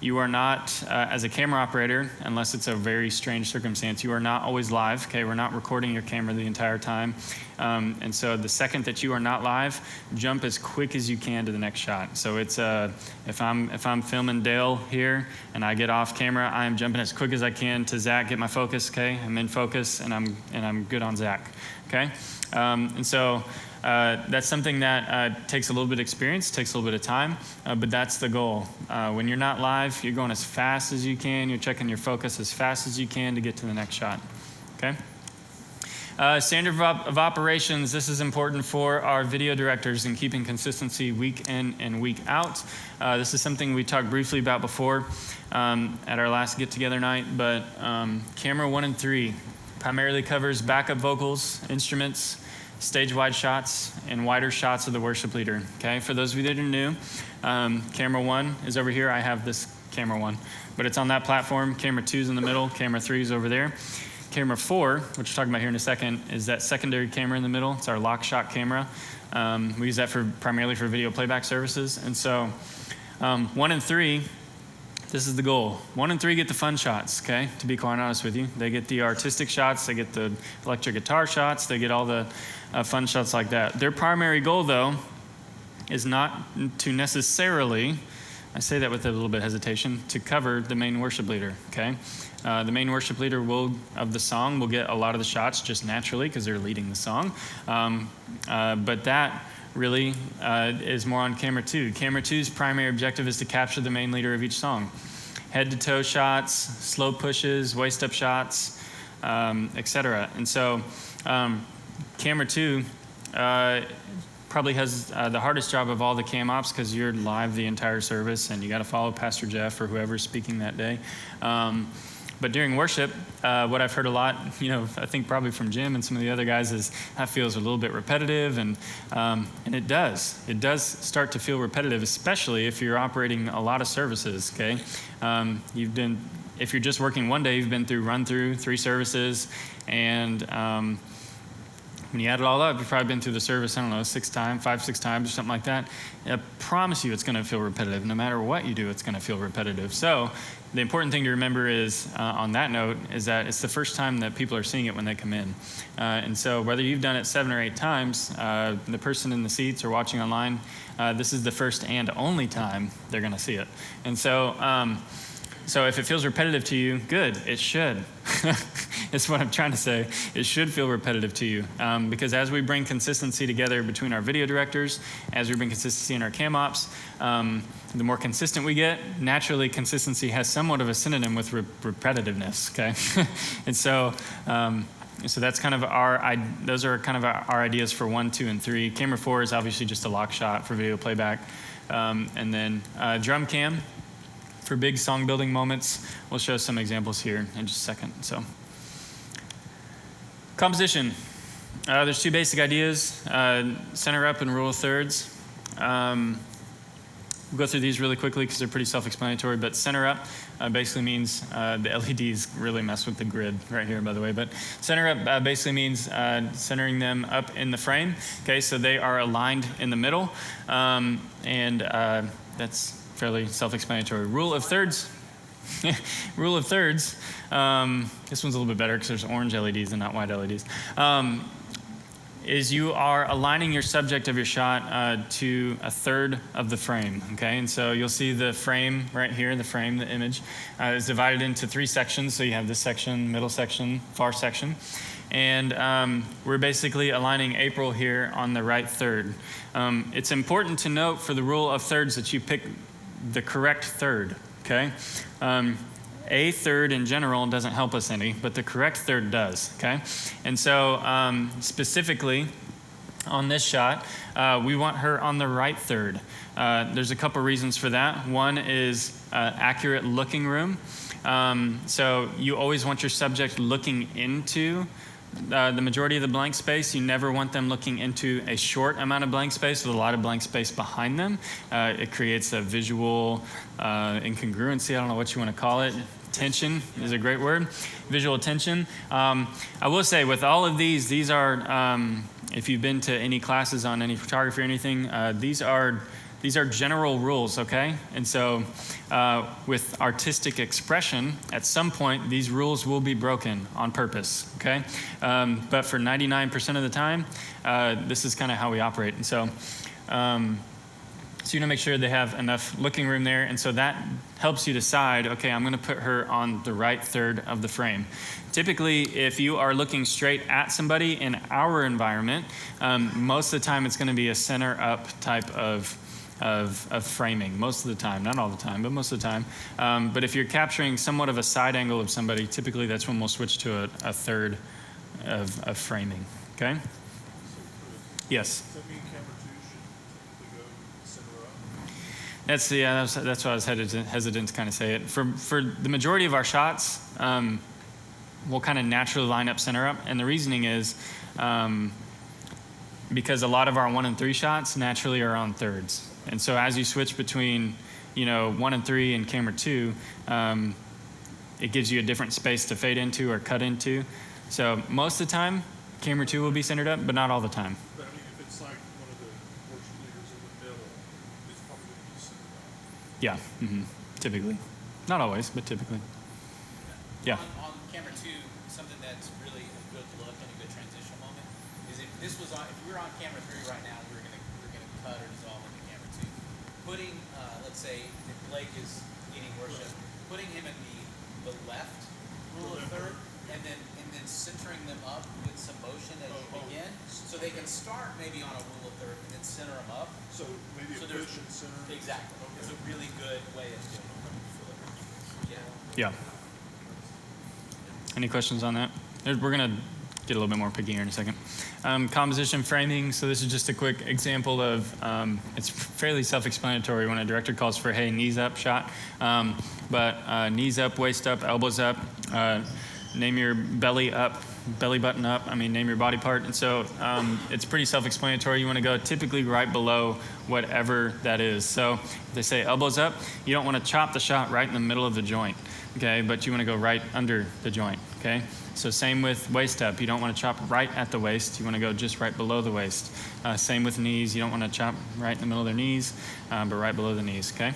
You are not, as a camera operator, unless it's a very strange circumstance, you are not always live, okay? We're not recording your camera the entire time. And so the second that you are not live, jump as quick as you can to the next shot. So it's, if I'm filming Dale here and I get off camera, I am jumping as quick as I can to Zach, get my focus, okay? I'm in focus and I'm good on Zach, okay? And so that's something that takes a little bit of experience, takes a little bit of time, but that's the goal. When you're not live, you're going as fast as you can. You're checking your focus as fast as you can to get to the next shot. Okay? Standard of operations, this is important for our video directors in keeping consistency week in and week out. This is something we talked briefly about before at our last get-together night, but camera 1 and 3 primarily covers backup vocals, instruments, stage-wide shots, and wider shots of the worship leader. Okay, for those of you that are new, camera 1 is over here. I have this camera 1, but it's on that platform. Camera 2 is in the middle. Camera 3 is over there. Camera 4, which we're talking about here in a second, is that secondary camera in the middle. It's our lock shot camera. We use that primarily for video playback services. And so 1 and 3, this is the goal. 1 and 3 get the fun shots, okay? To be quite honest with you. They get the artistic shots, they get the electric guitar shots, they get all the fun shots like that. Their primary goal, though, is not to necessarily I say that with a little bit of hesitation, to cover the main worship leader, okay? The main worship leader of the song will get a lot of the shots just naturally because they're leading the song. But that really is more on camera 2. Camera 2's primary objective is to capture the main leader of each song. Head to toe shots, slow pushes, waist up shots, etc. And so camera 2 probably has the hardest job of all the cam ops because you're live the entire service and you got to follow Pastor Jeff or whoever's speaking that day. But during worship, what I've heard a lot, I think probably from Jim and some of the other guys, is that feels a little bit repetitive, and it does. It does start to feel repetitive, especially if you're operating a lot of services. Okay, if you're just working one day, you've been through run through 3 services, and when you add it all up, you've probably been through the service, 5, 6 times or something like that. I promise you it's going to feel repetitive. No matter what you do, it's going to feel repetitive. So the important thing to remember is, on that note, is that it's the first time that people are seeing it when they come in. And so whether you've done it 7 or 8 times, the person in the seats or watching online, this is the first and only time they're going to see it. And so if it feels repetitive to you, good, it should. It's what I'm trying to say. It should feel repetitive to you, because as we bring consistency together between our video directors, as we bring consistency in our cam ops, the more consistent we get, naturally consistency has somewhat of a synonym with repetitiveness, okay? And so that's kind of those are kind of our ideas for 1, 2, and 3. Camera 4 is obviously just a lock shot for video playback. And then drum cam for big song building moments. We'll show some examples here in just a second. So composition. There's 2 basic ideas, center up and rule of thirds. We'll go through these really quickly because they're pretty self-explanatory, but center up basically means, the LEDs really mess with the grid right here, by the way, but center up basically means centering them up in the frame. Okay, so they are aligned in the middle, and that's fairly self-explanatory. Rule of thirds. Rule of thirds. This one's a little bit better because there's orange LEDs and not white LEDs. Is you are aligning your subject of your shot to a third of the frame, okay? And so you'll see the frame right here, the image, is divided into 3 sections. So you have this section, middle section, far section. And we're basically aligning April here on the right third. It's important to note for the rule of thirds that you pick the correct third, okay? A third in general doesn't help us any, but the correct third does, okay? And so specifically on this shot, we want her on the right third. There's a couple reasons for that. One is accurate looking room. So you always want your subject looking into the majority of the blank space. You never want them looking into a short amount of blank space with a lot of blank space behind them. It creates a visual incongruency. I don't know what you want to call it. Tension is a great word. Visual tension. I will say with all of these are, if you've been to any classes on any photography or anything, these are general rules, okay? And so with artistic expression, at some point, these rules will be broken on purpose, okay? But for 99% of the time, this is kind of how we operate. And so you want to make sure they have enough looking room there, and so that helps you decide, okay, I'm going to put her on the right third of the frame. Typically, if you are looking straight at somebody in our environment, most of the time it's going to be a center up type of framing, most of the time, not all the time, but most of the time. But if you're capturing somewhat of a side angle of somebody, typically that's when we'll switch to a third of framing, okay? Yes?
Does that mean camera 2 should typically go center up?
That's why I was hesitant to kind of say it. For the majority of our shots, we'll kind of naturally line up center up, and the reasoning is because a lot of our 1 and 3 shots naturally are on thirds. And so as you switch between, 1 and 3 and camera 2, it gives you a different space to fade into or cut into. So most of the time, camera 2 will be centered up, but not all the time.
But I mean, if it's like one of the worship leaders in the middle, it's probably going to be centered up.
Yeah, typically. Not always, but typically. Yeah.
On camera 2, something that's really a good look and a good transitional moment is if we were on camera 3 right now, we're gonna cut or dissolve into camera 2. putting, let's say, if Blake is leading worship, putting him in the left rule of third, and then centering them up with some motion as you begin, so they can start maybe on a rule of third and then center them up.
So maybe
So
a
there's-
push and center.
Exactly. It's a really good way of doing it.
Yeah.
Yeah.
Any questions on that? We're going to get a little bit more picky here in a second. Composition framing. So this is just a quick example of, it's fairly self-explanatory when a director calls for, hey, knees up shot. But knees up, waist up, elbows up, name your belly up, belly button up, name your body part. And so it's pretty self-explanatory. You want to go typically right below whatever that is. So if they say elbows up, you don't want to chop the shot right in the middle of the joint, okay? But you want to go right under the joint, okay? So same with waist up. You don't want to chop right at the waist. You want to go just right below the waist. Same with knees. You don't want to chop right in the middle of their knees, but right below the knees, okay?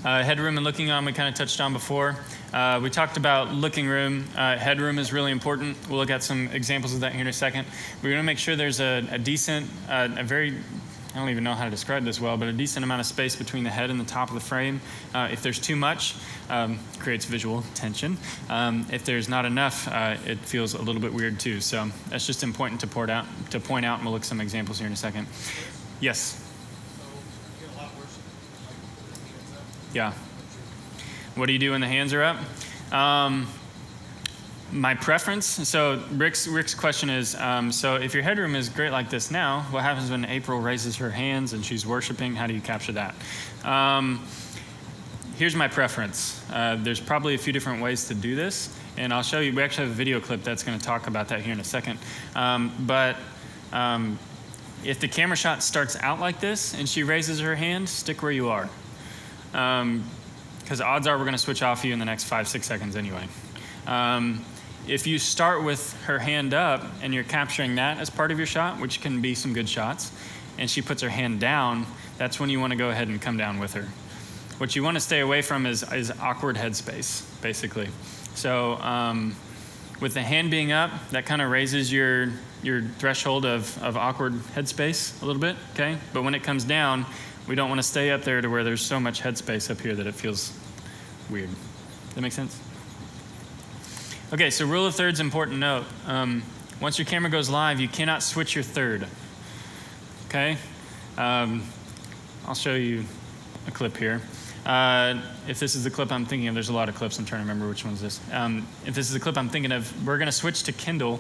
Headroom and looking on we kind of touched on before. We talked about looking room. Headroom is really important. We'll look at some examples of that here in a second. We're going to make sure there's a decent, a very, I don't even know how to describe this well, but a decent amount of space between the head and the top of the frame. If there's too much, creates visual tension. If there's not enough, it feels a little bit weird too. So that's just important to point out, and we'll look at some examples here in a second. Yes? Yeah. What do you do when the hands are up? My preference, so Rick's question is, so if your headroom is great like this now, what happens when April raises her hands and she's worshiping? How do you capture that? Here's my preference. There's probably a few different ways to do this, and I'll show you. We actually have a video clip that's going to talk about that here in a second. If the camera shot starts out like this and she raises her hand, stick where you are. Because odds are we're going to switch off you in the next 5-6 seconds anyway. If you start with her hand up and you're capturing that as part of your shot, which can be some good shots, and she puts her hand down, that's when you want to go ahead and come down with her. What you want to stay away from is awkward headspace, basically. So with the hand being up, that kind of raises your threshold of awkward headspace a little bit, okay? But when it comes down, we don't want to stay up there to where there's so much headspace up here that it feels weird. Does that make sense? Okay, so rule of third's important note. Once your camera goes live, you cannot switch your third. Okay? I'll show you a clip here. If this is the clip I'm thinking of, there's a lot of clips. I'm trying to remember which one's this. If this is the clip I'm thinking of, we're going to switch to Kendall.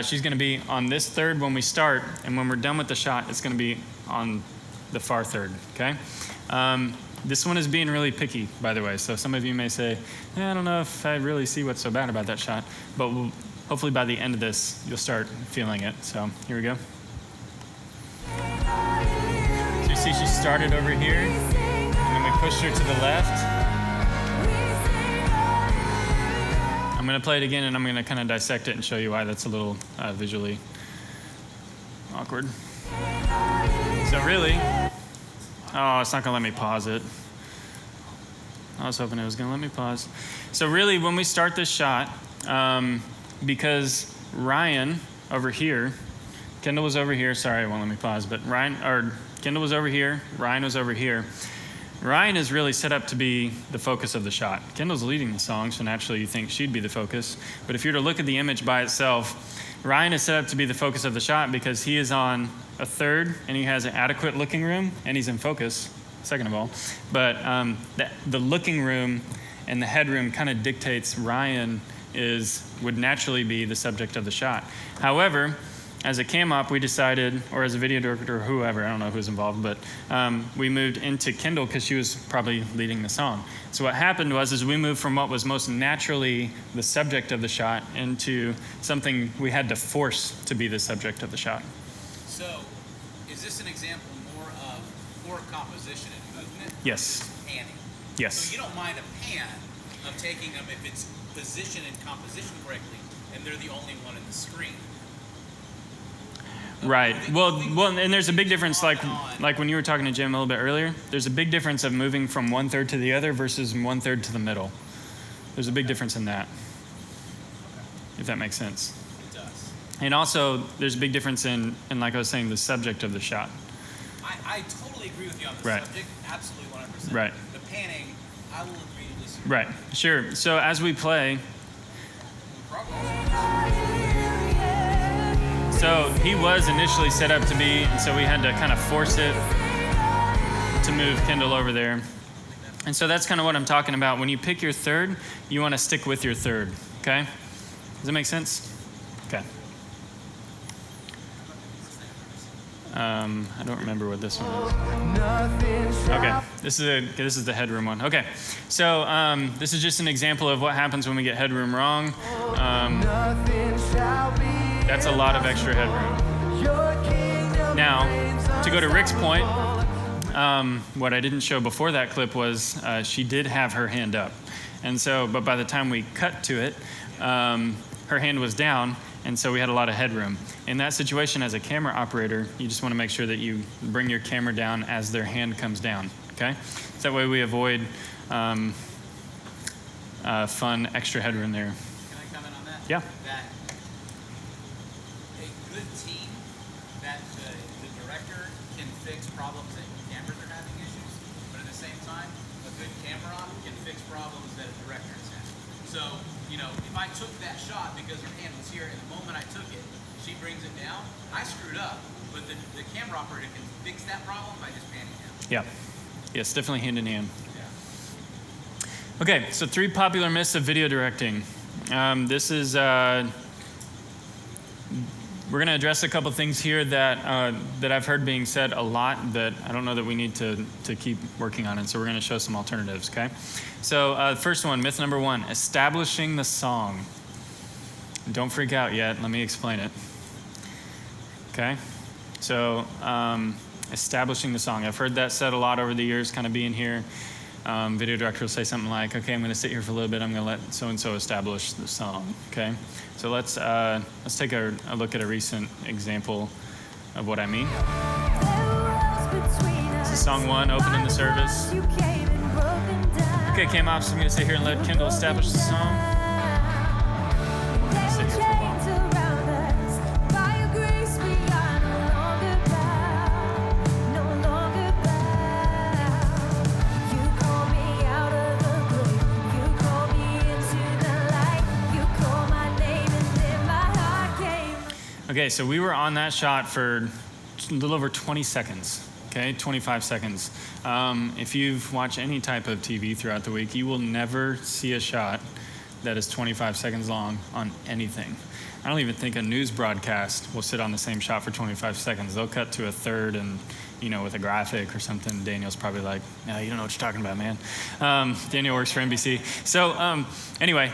She's going to be on this third when we start, and when we're done with the shot, it's going to be on the far third, okay? This one is being really picky, by the way. So some of you may say, I don't know if I really see what's so bad about that shot. But hopefully by the end of this, you'll start feeling it. So here we go. So you see she started over here, and then we pushed her to the left. I'm going to play it again, and I'm going to kind of dissect it and show you why that's a little visually awkward. So really, oh, it's not going to let me pause it. I was hoping it was going to let me pause. So really, when we start this shot, because Ryan over here, Kendall was over here. Sorry, it won't let me pause. But Kendall was over here. Ryan was over here. Ryan is really set up to be the focus of the shot. Kendall's leading the song, so naturally you think she'd be the focus. But if you were to look at the image by itself, Ryan is set up to be the focus of the shot because he is on a third and he has an adequate looking room and he's in focus, second of all. But the looking room and the headroom kind of dictates Ryan would naturally be the subject of the shot. However, as a cam op, we decided, or as a video director or whoever, I don't know who's involved, but we moved into Kendall because she was probably leading the song. So what happened was we moved from what was most naturally the subject of the shot into something we had to force to be the subject of the shot.
So, is this an example more of poor composition and movement?
Yes.
Panning.
Yes.
So you don't mind a pan of taking them if it's positioned and composition correctly, and they're the only one in the screen.
Right. Well, and there's a big difference, like when you were talking to Jim a little bit earlier, there's a big difference of moving from one third to the other versus 1/3 to the middle. There's a big difference in that, if that makes sense.
It does.
And also, there's a big difference in like I was saying, the subject of the shot.
I totally totally agree with you on the
Right.
subject. Absolutely 100%.
Right.
The panning, I will agree to disagree.
Right, sure. So as we play, so he was initially set up to be, and so we had to kind of force it to move Kendall over there. And so that's kind of what I'm talking about. When you pick your third, you want to stick with your third, okay? Does that make sense? Okay. I don't remember what this one is. Okay, this is the headroom one. Okay, so this is just an example of what happens when we get headroom wrong. That's a lot of extra headroom. Now, to go to Rick's point, what I didn't show before that clip was she did have her hand up, and so, but by the time we cut to it, her hand was down. And so we had a lot of headroom. In that situation, as a camera operator, you just want to make sure that you bring your camera down as their hand comes down, okay? So that way we avoid fun extra headroom there.
Can I comment on that?
Yeah.
That a good team, that the director can fix problems that cameras are having issues, but at the same time, a good camera op can fix problems that a director is having. So, you know, if I took that shot because her hand was here, and the moment I took it, she brings it down, I screwed up, but the camera operator can fix that problem by just panning down.
Yeah. Yes, definitely hand in hand. Okay, so 3 popular myths of video directing. This is, we're going to address a couple things here that that I've heard being said a lot that I don't know that we need to keep working on, and so we're going to show some alternatives, okay? So first one, myth number 1, establishing the song. Don't freak out yet, let me explain it. Okay, so establishing the song. I've heard that said a lot over the years, kind of being here. Video director will say something like, okay, I'm going to sit here for a little bit, I'm going to let so-and-so establish the song, okay? So let's take a look at a recent example of what I mean. This is song 1, opening the service. Okay, Cam Ops, I'm going to sit here and let Kendall establish the song. Sit here for a while. Okay, so we were on that shot for a little over 20 seconds, okay, 25 seconds. If you've watched any type of TV throughout the week, you will never see a shot that is 25 seconds long on anything. I don't even think a news broadcast will sit on the same shot for 25 seconds. They'll cut to a third and, you know, with a graphic or something. Daniel's probably like, no, you don't know what you're talking about, man. Daniel works for NBC. So anyway,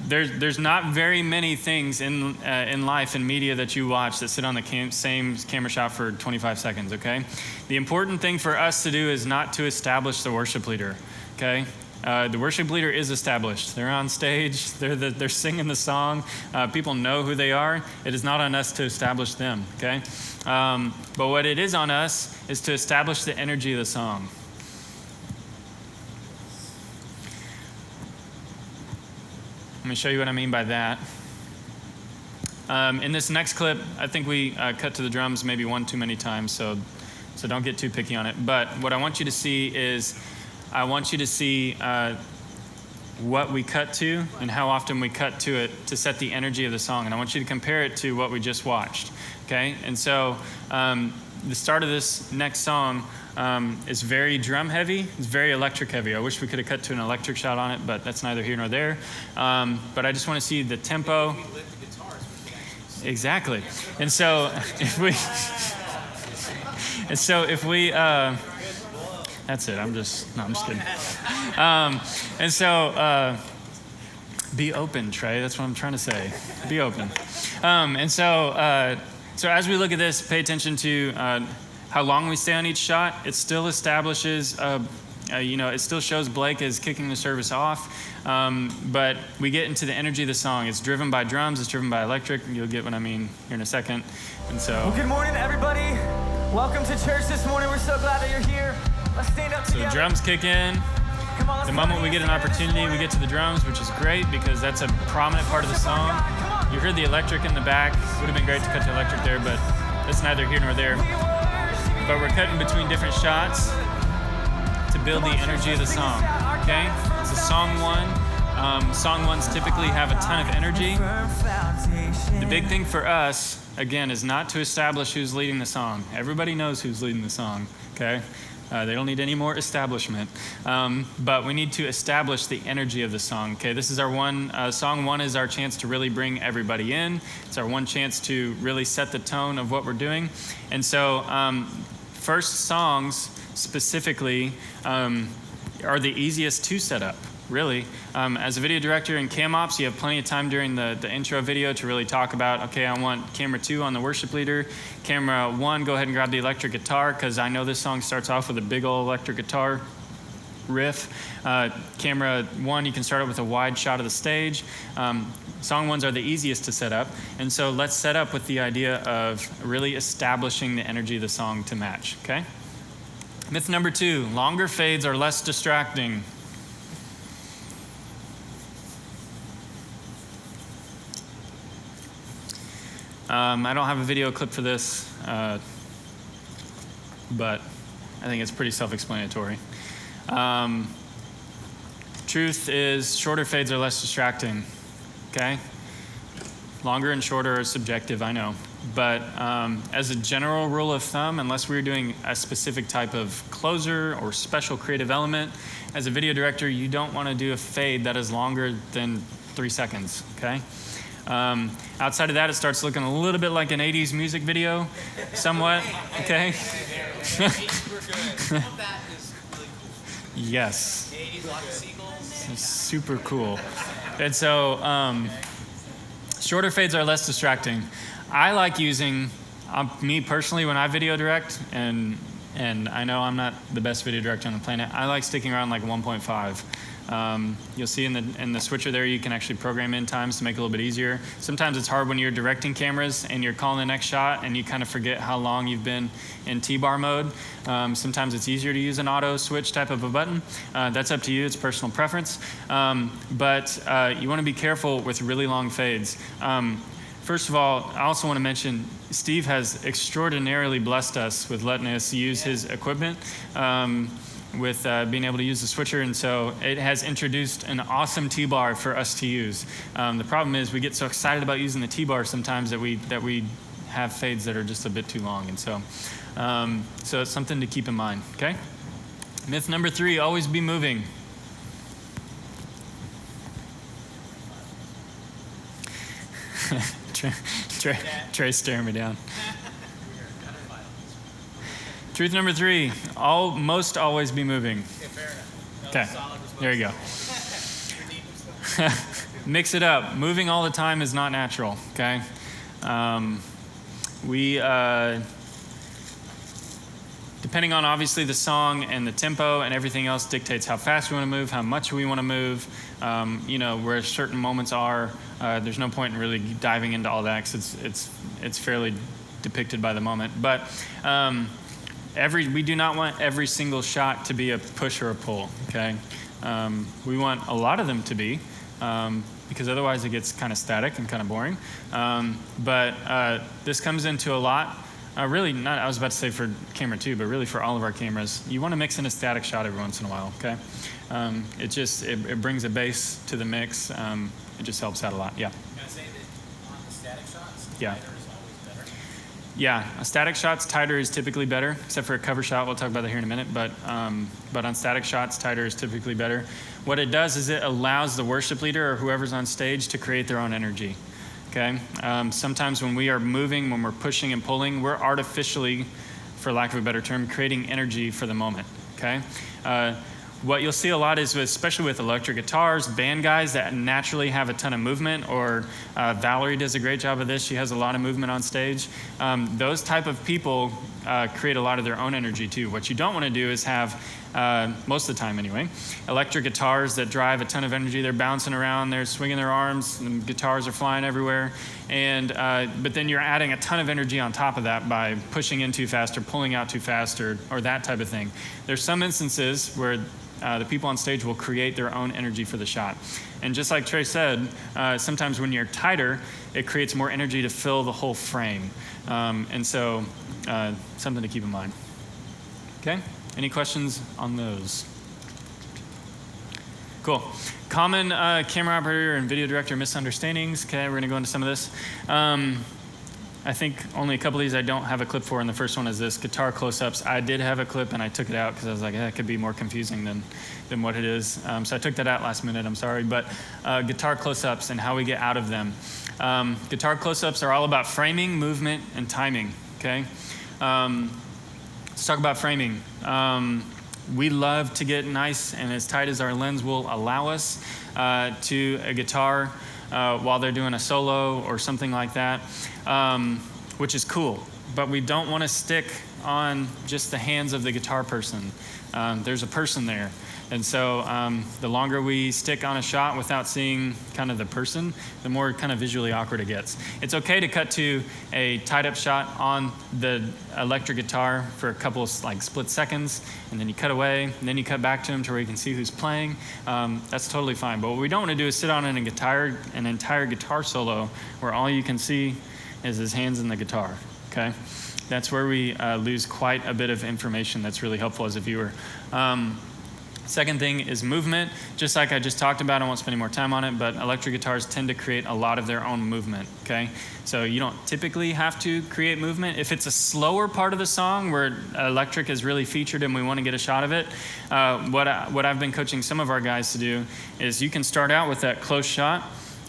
there's not very many things in life and media that you watch that sit on the same camera shot for 25 seconds, okay? The important thing for us to do is not to establish the worship leader, okay? The worship leader is established. They're on stage. They're singing the song. People know who they are. It is not on us to establish them, okay? But what it is on us is to establish the energy of the song. Let me show you what I mean by that. In this next clip, I think we cut to the drums maybe one too many times, so don't get too picky on it. But what I want you to see is, I want you to see what we cut to and how often we cut to it to set the energy of the song. And I want you to compare it to what we just watched, okay? And so the start of this next song is very drum heavy, it's very electric heavy. I wish we could have cut to an electric shot on it, but that's neither here nor there. But I just want to see the tempo. Exactly. And so if we, that's it, I'm just kidding. And so, be open, Trey, that's what I'm trying to say. Be open. And so, so as we look at this, pay attention to how long we stay on each shot. It still establishes, it still shows Blake as kicking the service off, but we get into the energy of the song. It's driven by drums, it's driven by electric. You'll get what I mean here in a second. And so.
Well, good morning, everybody. Welcome to church this morning. We're so glad that you're here. Let's stand up together.
So the drums kick in.
Come on,
The moment we get an opportunity, we get to the drums, which is great because that's a prominent part of the song. You heard the electric in the back. Would have been great to cut the electric there, but it's neither here nor there.
We worship you,
but we're cutting between different shots to build the energy of the song. Okay? This is song one. Song ones typically have a ton of energy. The big thing for us, again, is not to establish who's leading the song. Everybody knows who's leading the song, okay? They don't need any more establishment. But we need to establish the energy of the song, okay? This is our one, song one is our chance to really bring everybody in. It's our one chance to really set the tone of what we're doing. And so first songs specifically are the easiest to set up. Really. As a video director in CamOps, you have plenty of time during the intro video to really talk about, okay, I want camera 2 on the worship leader. Camera 1, go ahead and grab the electric guitar, because I know this song starts off with a big old electric guitar riff. Camera 1, you can start it with a wide shot of the stage. Song ones are the easiest to set up. And so let's set up with the idea of really establishing the energy of the song to match, okay? Myth number 2, longer fades are less distracting. I don't have a video clip for this, but I think it's pretty self-explanatory. Truth is, shorter fades are less distracting, okay? Longer and shorter are subjective, I know. But as a general rule of thumb, unless we're doing a specific type of closer or special creative element, as a video director, you don't want to do a fade that is longer than 3 seconds, okay? Outside of that, it starts looking a little bit like an 80s music video, somewhat, okay?
Some of that is really cool.
Yes,
The 80s, lots of seagulls.
it's super cool. And so, shorter fades are less distracting. I like using, me personally, when I video direct, and I know I'm not the best video director on the planet, I like sticking around like 1.5. You'll see in the switcher there, you can actually program in times to make it a little bit easier. Sometimes it's hard when you're directing cameras and you're calling the next shot and you kind of forget how long you've been in T-bar mode. Sometimes it's easier to use an auto switch type of a button. That's up to you, it's personal preference. But you want to be careful with really long fades. First of all, I also want to mention Steve has extraordinarily blessed us with letting us use his equipment. With being able to use the switcher, and so it has introduced an awesome T-bar for us to use. The problem is we get so excited about using the T-bar sometimes that we have fades that are just a bit too long, and so it's something to keep in mind, okay? Myth number 3, always be moving. Trey's staring me down. Truth number 3, most always be moving. Okay, there you go. Mix it up. Moving all the time is not natural, okay? Depending on obviously the song and the tempo and everything else dictates how fast we want to move, how much we want to move, where certain moments are. There's no point in really diving into all that because it's fairly depicted by the moment. But we do not want every single shot to be a push or a pull, okay? We want a lot of them to be, because otherwise it gets kind of static and kind of boring. But this comes into a lot, really not, I was about to say for camera 2, but really for all of our cameras. You want to mix in a static shot every once in a while, okay? It brings a bass to the mix. It just helps out a lot, yeah.
Can I say that on the static shots,
Yeah.
tighter is always better?
Yeah, a static shots, tighter is typically better, except for a cover shot. We'll talk about that here in a minute. But on static shots, tighter is typically better. What it does is it allows the worship leader or whoever's on stage to create their own energy. Okay. Sometimes when we are moving, when we're pushing and pulling, we're artificially, for lack of a better term, creating energy for the moment. Okay. What you'll see a lot is, especially with electric guitars, band guys that naturally have a ton of movement, or Valerie does a great job of this. She has a lot of movement on stage. Those type of people create a lot of their own energy too. What you don't want to do is have, most of the time anyway, electric guitars that drive a ton of energy. They're bouncing around, they're swinging their arms, and the guitars are flying everywhere. But then you're adding a ton of energy on top of that by pushing in too fast or pulling out too fast or that type of thing. There's some instances where the people on stage will create their own energy for the shot. And just like Trey said, sometimes when you're tighter, it creates more energy to fill the whole frame. And so something to keep in mind. Okay? Any questions on those? Cool. Common camera operator and video director misunderstandings. Okay, we're going to go into some of this. I think only a couple of these I don't have a clip for, and the first one is this, guitar close-ups. I did have a clip, and I took it out because I was like, it could be more confusing than what it is. So I took that out last minute, I'm sorry. But guitar close-ups and how we get out of them. Guitar close-ups are all about framing, movement, and timing, okay? Let's talk about framing. We love to get nice and as tight as our lens will allow us to a guitar while they're doing a solo or something like that, which is cool. But we don't want to stick on just the hands of the guitar person. There's a person there. And so the longer we stick on a shot without seeing kind of the person, the more kind of visually awkward it gets. It's okay to cut to a tied up shot on the electric guitar for a couple of like split seconds, and then you cut away, and then you cut back to him to where you can see who's playing. That's totally fine. But what we don't want to do is sit on an entire guitar solo where all you can see is his hands in the guitar, okay? That's where we lose quite a bit of information that's really helpful as a viewer. Second thing is movement. Just like I just talked about, I won't spend any more time on it, but electric guitars tend to create a lot of their own movement, okay? So you don't typically have to create movement. If it's a slower part of the song where electric is really featured and we want to get a shot of it, what I've been coaching some of our guys to do is you can start out with that close shot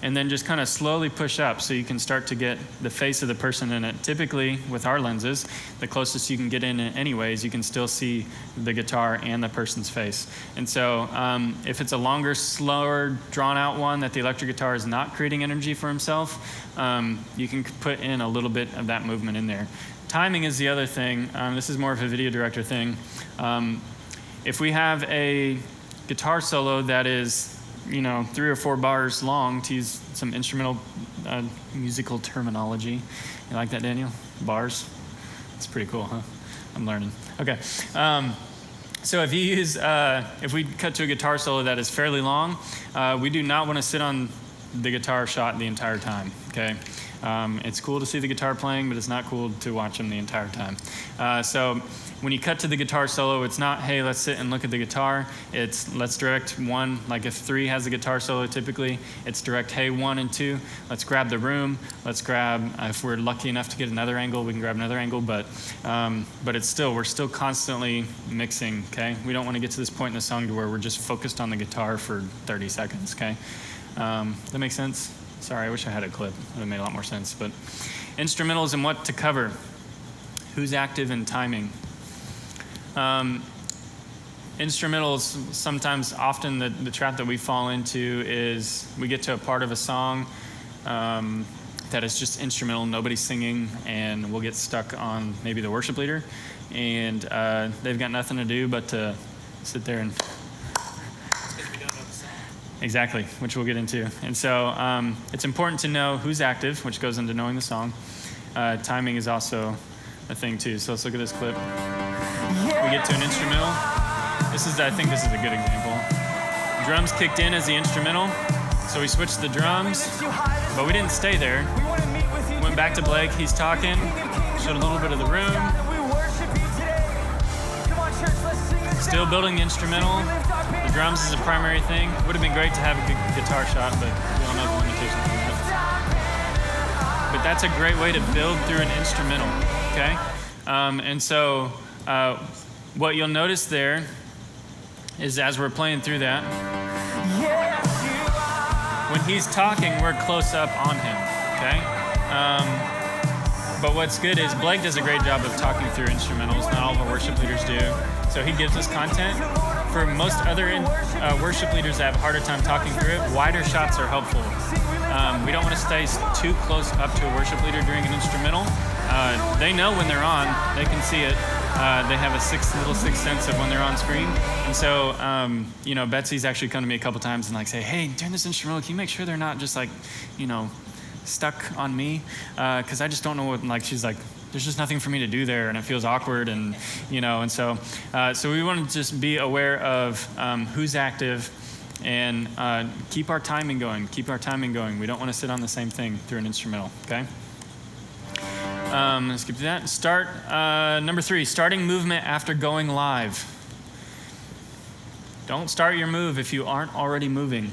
and then just kind of slowly push up so you can start to get the face of the person in it. Typically, with our lenses, the closest you can get in it anyways, you can still see the guitar and the person's face. And so if it's a longer, slower, drawn-out one that the electric guitar is not creating energy for himself, you can put in a little bit of that movement in there. Timing is the other thing. This is more of a video director thing. If we have a guitar solo that is 3 or 4 bars long, to use some instrumental musical terminology. You like that, Daniel? Bars? It's pretty cool, huh? I'm learning. Okay. So if you use, if we cut to a guitar solo that is fairly long, we do not want to sit on the guitar shot the entire time, okay? It's cool to see the guitar playing, but it's not cool to watch him the entire time. So when you cut to the guitar solo, it's not, hey, let's sit and look at the guitar. It's let's direct 1, like if 3 has a guitar solo typically, it's direct, hey, 1 and 2, let's grab the room. Let's grab, if we're lucky enough to get another angle, we can grab another angle, but it's still, we're still constantly mixing, okay? We don't want to get to this point in the song to where we're just focused on the guitar for 30 seconds, okay? That makes sense? Sorry, I wish I had a clip. That would have made a lot more sense. But instrumentals and what to cover. Who's active in timing? Instrumentals, often the trap that we fall into is we get to a part of a song that is just instrumental, nobody's singing, and we'll get stuck on maybe the worship leader, and they've got nothing to do but to sit there and... Exactly, which we'll get into. And so it's important to know who's active, which goes into knowing the song. Timing is also a thing too. So let's look at this clip. We get to an instrumental. I think this is a good example. Drums kicked in as the instrumental. So we switched the drums, but we didn't stay there. Went back to Blake, he's talking, showed a little bit of the room. Still building the instrumental. The drums is a primary thing. Would have been great to have a good guitar shot, but we all know the limitations of that. But that's a great way to build through an instrumental, okay? And so what you'll notice there is as we're playing through that, when he's talking, we're close up on him, okay? But what's good is Blake does a great job of talking through instrumentals. Not all of our worship leaders do. So he gives us content. For most other worship leaders that have a harder time talking through it, wider shots are helpful. We don't want to stay too close up to a worship leader during an instrumental. They know when they're on. They can see it. They have a little sixth sense of when they're on screen. And so, Betsy's actually come to me a couple times and say, hey, during this instrumental, can you make sure they're not just stuck on me? Because I just don't know what, she's like, there's just nothing for me to do there, and it feels awkward, and so we want to just be aware of who's active and keep our timing going. We don't want to sit on the same thing through an instrumental, okay? Let's skip that. Number 3, starting movement after going live. Don't start your move if you aren't already moving.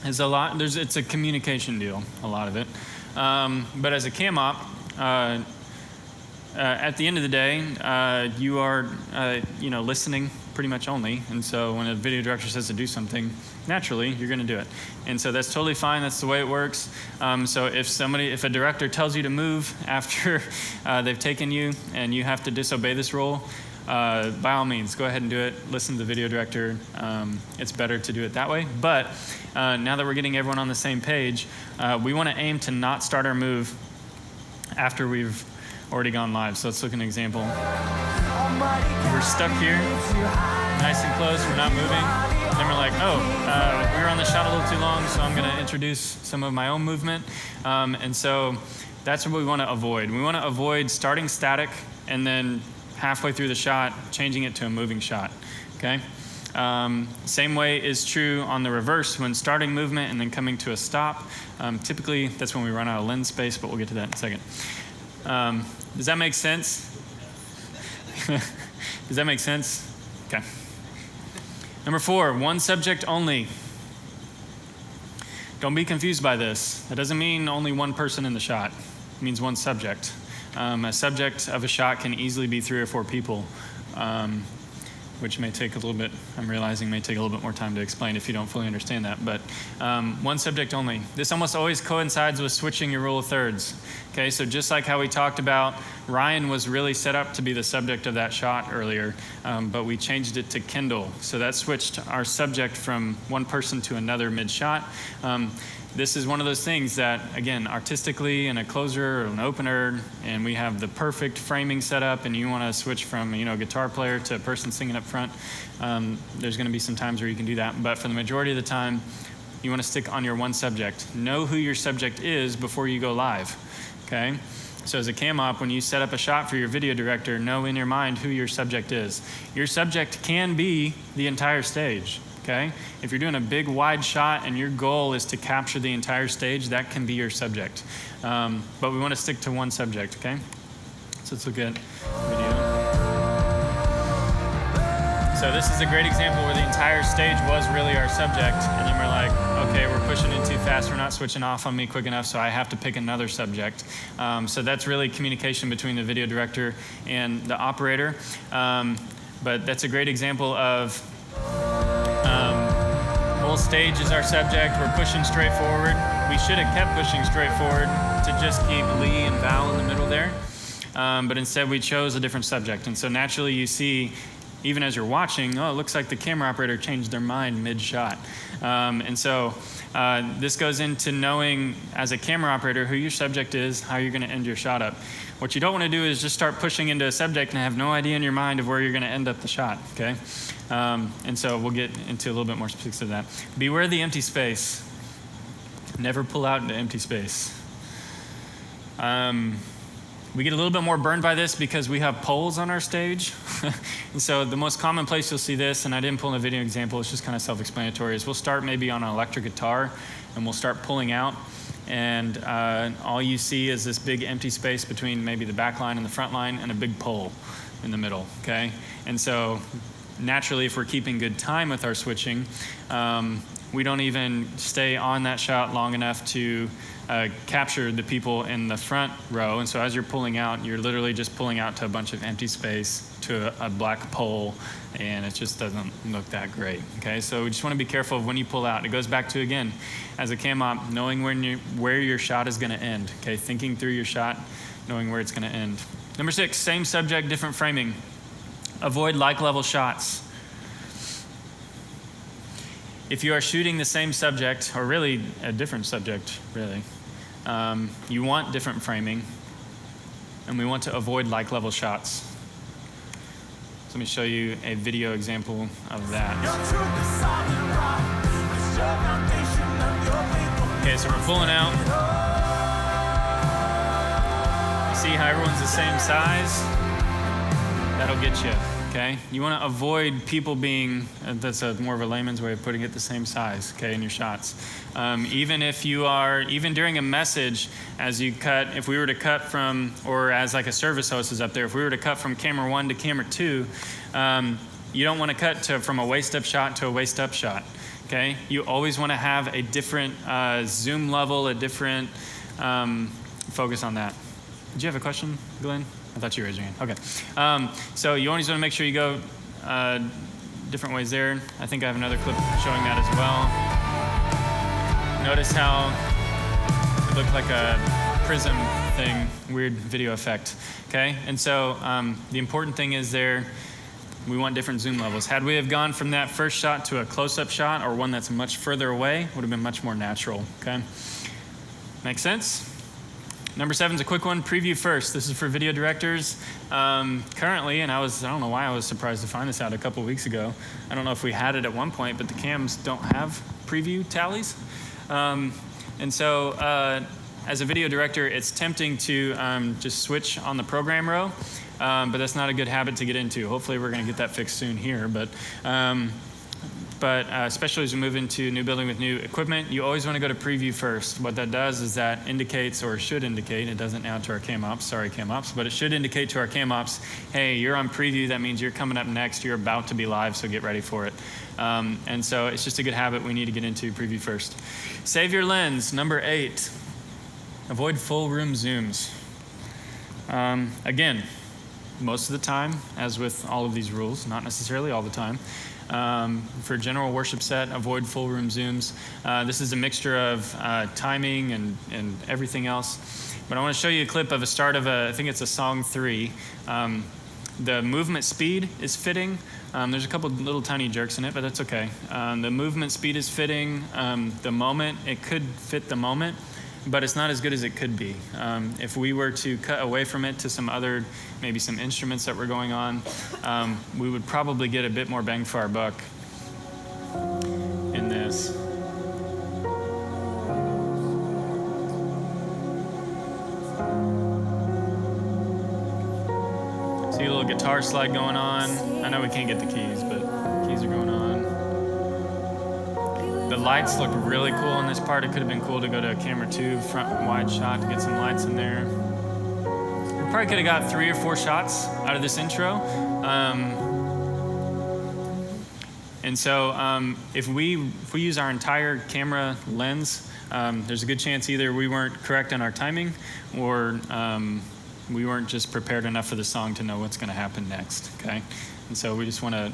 It's a communication deal, a lot of it. But as a cam op, at the end of the day, you are, listening pretty much only. And so when a video director says to do something, naturally, you're going to do it. And so that's totally fine. That's the way it works. So if a director tells you to move after they've taken you and you have to disobey this rule, by all means, go ahead and do it. Listen to the video director. It's better to do it that way. But now that we're getting everyone on the same page, we want to aim to not start our move after we've already gone live. So let's look at an example. We're stuck here, nice and close, we're not moving. Then we're like, we were on the shot a little too long, so I'm going to introduce some of my own movement. And so that's what we want to avoid. We want to avoid starting static and then halfway through the shot, changing it to a moving shot, okay? Same way is true on the reverse when starting movement and then coming to a stop. Typically, that's when we run out of lens space, but we'll get to that in a second. Does that make sense? Does that make sense? Okay. Number 4, one subject only. Don't be confused by this. That doesn't mean only one person in the shot. It means one subject. A subject of a shot can easily be 3 or 4 people, which may take a little bit, I'm realizing may take a little bit more time to explain if you don't fully understand that, but one subject only. This almost always coincides with switching your rule of thirds. Okay, so just like how we talked about, Ryan was really set up to be the subject of that shot earlier, but we changed it to Kendall. So that switched our subject from one person to another mid-shot. This is one of those things that, again, artistically in a closer or an opener, and we have the perfect framing set up, and you want to switch from a guitar player to a person singing up front, there's going to be some times where you can do that. But for the majority of the time, you want to stick on your one subject. Know who your subject is before you go live, okay? So as a cam op, when you set up a shot for your video director, know in your mind who your subject is. Your subject can be the entire stage. Okay? If you're doing a big wide shot and your goal is to capture the entire stage, that can be your subject. But we want to stick to one subject, okay? So let's look at video. So this is a great example where the entire stage was really our subject, and then we're like, okay, we're pushing in too fast, we're not switching off on me quick enough, so I have to pick another subject. So that's really communication between the video director and the operator. But that's a great example of whole stage is our subject. We're pushing straight forward. We should have kept pushing straight forward to just keep Lee and Val in the middle there. But instead we chose a different subject. And so naturally you see, even as you're watching, it looks like the camera operator changed their mind mid-shot. And so this goes into knowing as a camera operator who your subject is, how you're going to end your shot up. What you don't want to do is just start pushing into a subject and have no idea in your mind of where you're going to end up the shot, okay? And so we'll get into a little bit more specifics of that. Beware the empty space. Never pull out into empty space. We get a little bit more burned by this because we have poles on our stage. And so the most common place you'll see this, and I didn't pull in a video example, it's just kind of self-explanatory, is we'll start maybe on an electric guitar and we'll start pulling out. And all you see is this big empty space between maybe the back line and the front line and a big pole in the middle, okay? And so naturally, if we're keeping good time with our switching, we don't even stay on that shot long enough to capture the people in the front row. And so as you're pulling out, you're literally just pulling out to a bunch of empty space to a black pole, and it just doesn't look that great, okay? So we just want to be careful of when you pull out. It goes back to, again, as a cam op, knowing where your shot is going to end, okay? Thinking through your shot, knowing where it's going to end. Number 6, same subject, different framing. Avoid like-level shots. If you are shooting the same subject, or really a different subject, really, you want different framing, and we want to avoid like-level shots. So let me show you a video example of that. Okay, so we're pulling out. You see how everyone's the same size? That'll get you. okay? You want to avoid people being, that's more of a layman's way of putting it, the same size, okay, in your shots. Even if you are, even during a message, as you cut, if we were to cut from, or as like a service host is up there, if we were to cut from camera 1 to camera 2, you don't want to cut from a waist-up shot to a waist-up shot, okay? You always want to have a different zoom level, a different focus on that. Did you have a question, Glenn? I thought you were raising your hand. Okay. So you always want to make sure you go different ways there. I think I have another clip showing that as well. Notice how it looked like a prism thing, weird video effect. Okay? And so the important thing is there, we want different zoom levels. Had we have gone from that first shot to a close-up shot or one that's much further away, would have been much more natural. Okay? Make sense? Number 7 is a quick one, preview first. This is for video directors. Currently, and I don't know why I was surprised to find this out a couple weeks ago. I don't know if we had it at one point, but the cams don't have preview tallies. And so as a video director, it's tempting to just switch on the program row, but that's not a good habit to get into. Hopefully we're gonna get that fixed soon here, but especially as we move into a new building with new equipment, you always want to go to preview first. What that does is that indicates, or should indicate, it doesn't now to our cam ops, sorry cam ops, but it should indicate to our cam ops, hey, you're on preview, that means you're coming up next, you're about to be live, so get ready for it. And so it's just a good habit we need to get into, preview first. Save your lens, number 8. Avoid full room zooms. Again, most of the time, as with all of these rules, not necessarily all the time, for general worship set, avoid full room zooms. This is a mixture of timing and everything else. But I want to show you a clip of a start of I think it's a song 3. The movement speed is fitting. There's a couple little tiny jerks in it, but that's okay. The movement speed is fitting. The moment, it could fit the moment, but it's not as good as it could be. If we were to cut away from it to some other, maybe some instruments that were going on, we would probably get a bit more bang for our buck in this. See a little guitar slide going on. I know we can't get the keys, but keys are going on. The lights look really cool in this part. It could have been cool to go to a camera 2 front wide shot to get some lights in there. We probably could have got 3 or 4 shots out of this intro. And so if we use our entire camera lens, there's a good chance either we weren't correct on our timing or we weren't just prepared enough for the song to know what's going to happen next, okay? And so we just want to,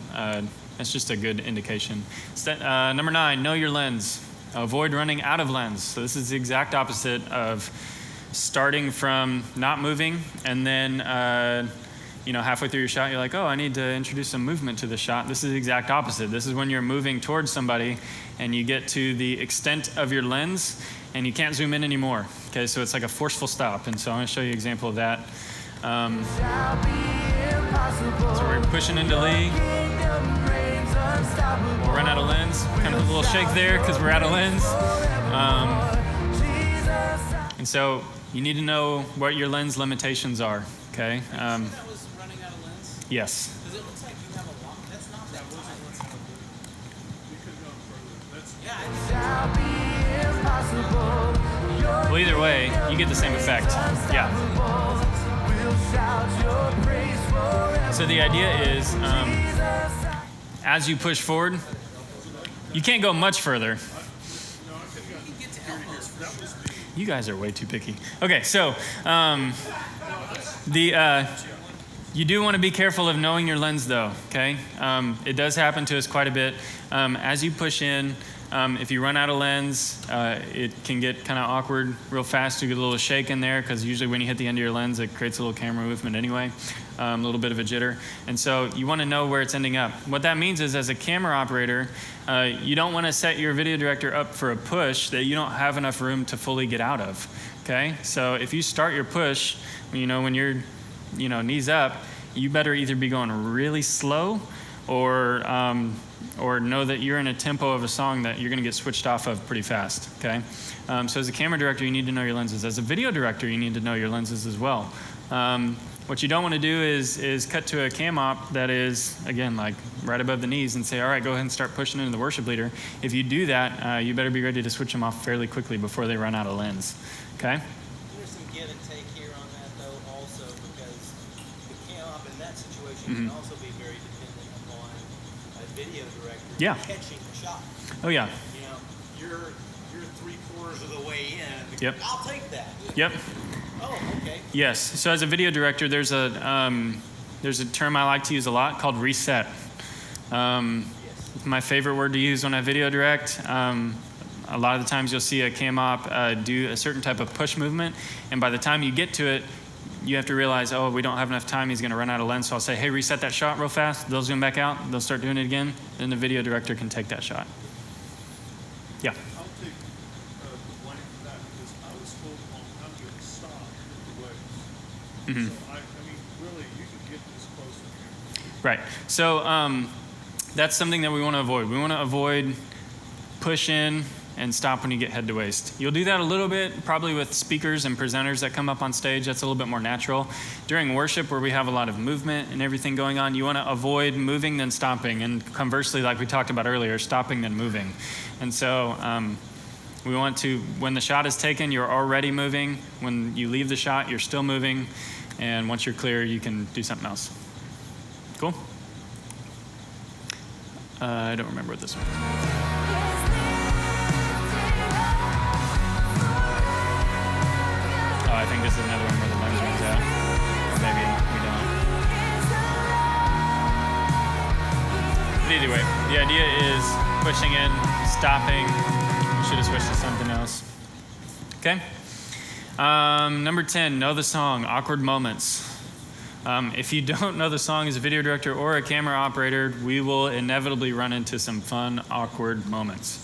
that's just a good indication. Number 9, know your lens. Avoid running out of lens. So this is the exact opposite of starting from not moving and then, halfway through your shot, you're like, oh, I need to introduce some movement to the shot. This is the exact opposite. This is when you're moving towards somebody and you get to the extent of your lens and you can't zoom in anymore. Okay, so it's like a forceful stop. And so I'm going to show you an example of that. So we're pushing into Lee. We'll run out of lens. Kind of a little shake there because we're out of lens. And so you need to know what your lens limitations are. Okay.
That was running out of lens?
Yes.
Because it looks like you have a long, that's not that much.
We could go further. That's
Yeah,
Well, either way, you get the same effect. Yeah. So the idea is, as you push forward, you can't go much further. You guys are way too picky. Okay, so you do want to be careful of knowing your lens, though. Okay, it does happen to us quite a bit. As you push in, if you run out of lens, it can get kind of awkward real fast. You get a little shake in there because usually when you hit the end of your lens, it creates a little camera movement anyway, a little bit of a jitter. And so you want to know where it's ending up. What that means is, as a camera operator, you don't want to set your video director up for a push that you don't have enough room to fully get out of. Okay, so if you start your push, when you're, knees up, you better either be going really slow or know that you're in a tempo of a song that you're going to get switched off of pretty fast, okay? So as a camera director, you need to know your lenses. As a video director, you need to know your lenses as well. What you don't want to do is cut to a cam op that is, again, like right above the knees and say, all right, go ahead and start pushing into the worship leader. If you do that, you better be ready to switch them off fairly quickly before they run out of lens. Okay?
There's some give and take here on that, though, also, because the cam op in that situation can also be very dependent upon a video director
Yeah.
catching the shot.
Oh, yeah.
You know, you're 3/4 of the way in.
Yep.
I'll take that.
Yep.
Oh, okay.
Yes. So as a video director, there's a term I like to use a lot called reset. My favorite word to use when I video direct. A lot of the times you'll see a cam op do a certain type of push movement, and by the time you get to it, you have to realize, oh, we don't have enough time. He's going to run out of lens. So I'll say, hey, reset that shot real fast. They'll zoom back out. They'll start doing it again. Then the video director can take that shot. Yeah.
I'll take the blame for that because I was told I'm going to stop the waves. So I mean, really, you can get this close to here.
Right. So that's something that we want to avoid. We want to avoid push in and stop when you get head to waist. You'll do that a little bit, probably with speakers and presenters that come up on stage. That's a little bit more natural. During worship, where we have a lot of movement and everything going on, you want to avoid moving then stopping. And conversely, like we talked about earlier, stopping then moving. And so we want to, when the shot is taken, you're already moving. When you leave the shot, you're still moving. And once you're clear, you can do something else. Cool? I don't remember what this one is. Oh, I think this is another one where the lens runs out. Or maybe we don't. But either way, the idea is pushing in, stopping. We should have switched to something else. Okay? Number 10, know the song, awkward moments. If you don't know the song as a video director or a camera operator, we will inevitably run into some fun, awkward moments.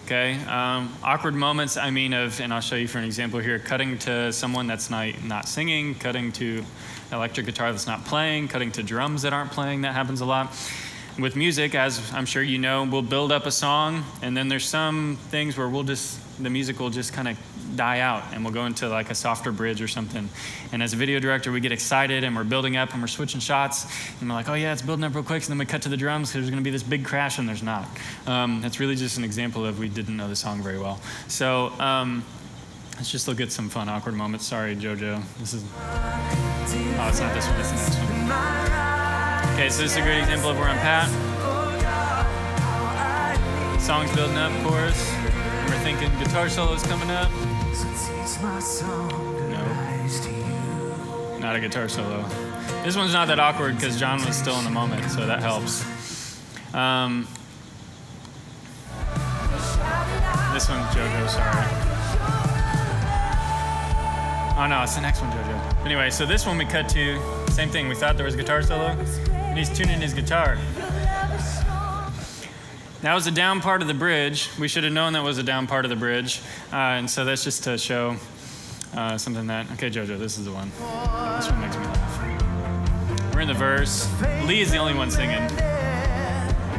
Okay, awkward moments, I mean and I'll show you for an example here, cutting to someone that's not singing, cutting to electric guitar that's not playing, cutting to drums that aren't playing. That happens a lot. With music, as I'm sure you know, we'll build up a song, and then there's some things where the music will just kind of die out, and we'll go into like a softer bridge or something. And as a video director, we get excited, and we're building up, and we're switching shots, and we're like, oh yeah, it's building up real quick, and then we cut to the drums, because there's going to be this big crash, and there's not. That's really just an example of we didn't know the song very well. So let's just look at some fun, awkward moments. Sorry, JoJo. This is... Oh, it's not this one, it's the next one. Okay, so this is a great example of where I'm Pat. Song's building up, chorus. And we're thinking guitar solo's coming up. No, not a guitar solo. This one's not that awkward because John was still in the moment, so that helps. This one's JoJo, sorry. Oh no, it's the next one, JoJo. Anyway, so this one we cut to, same thing. We thought there was a guitar solo, and he's tuning his guitar. That was a down part of the bridge. We should have known that was a down part of the bridge. And so that's just to show something that, okay, JoJo, this is the one. This one makes me laugh. We're in the verse. Lee is the only one singing.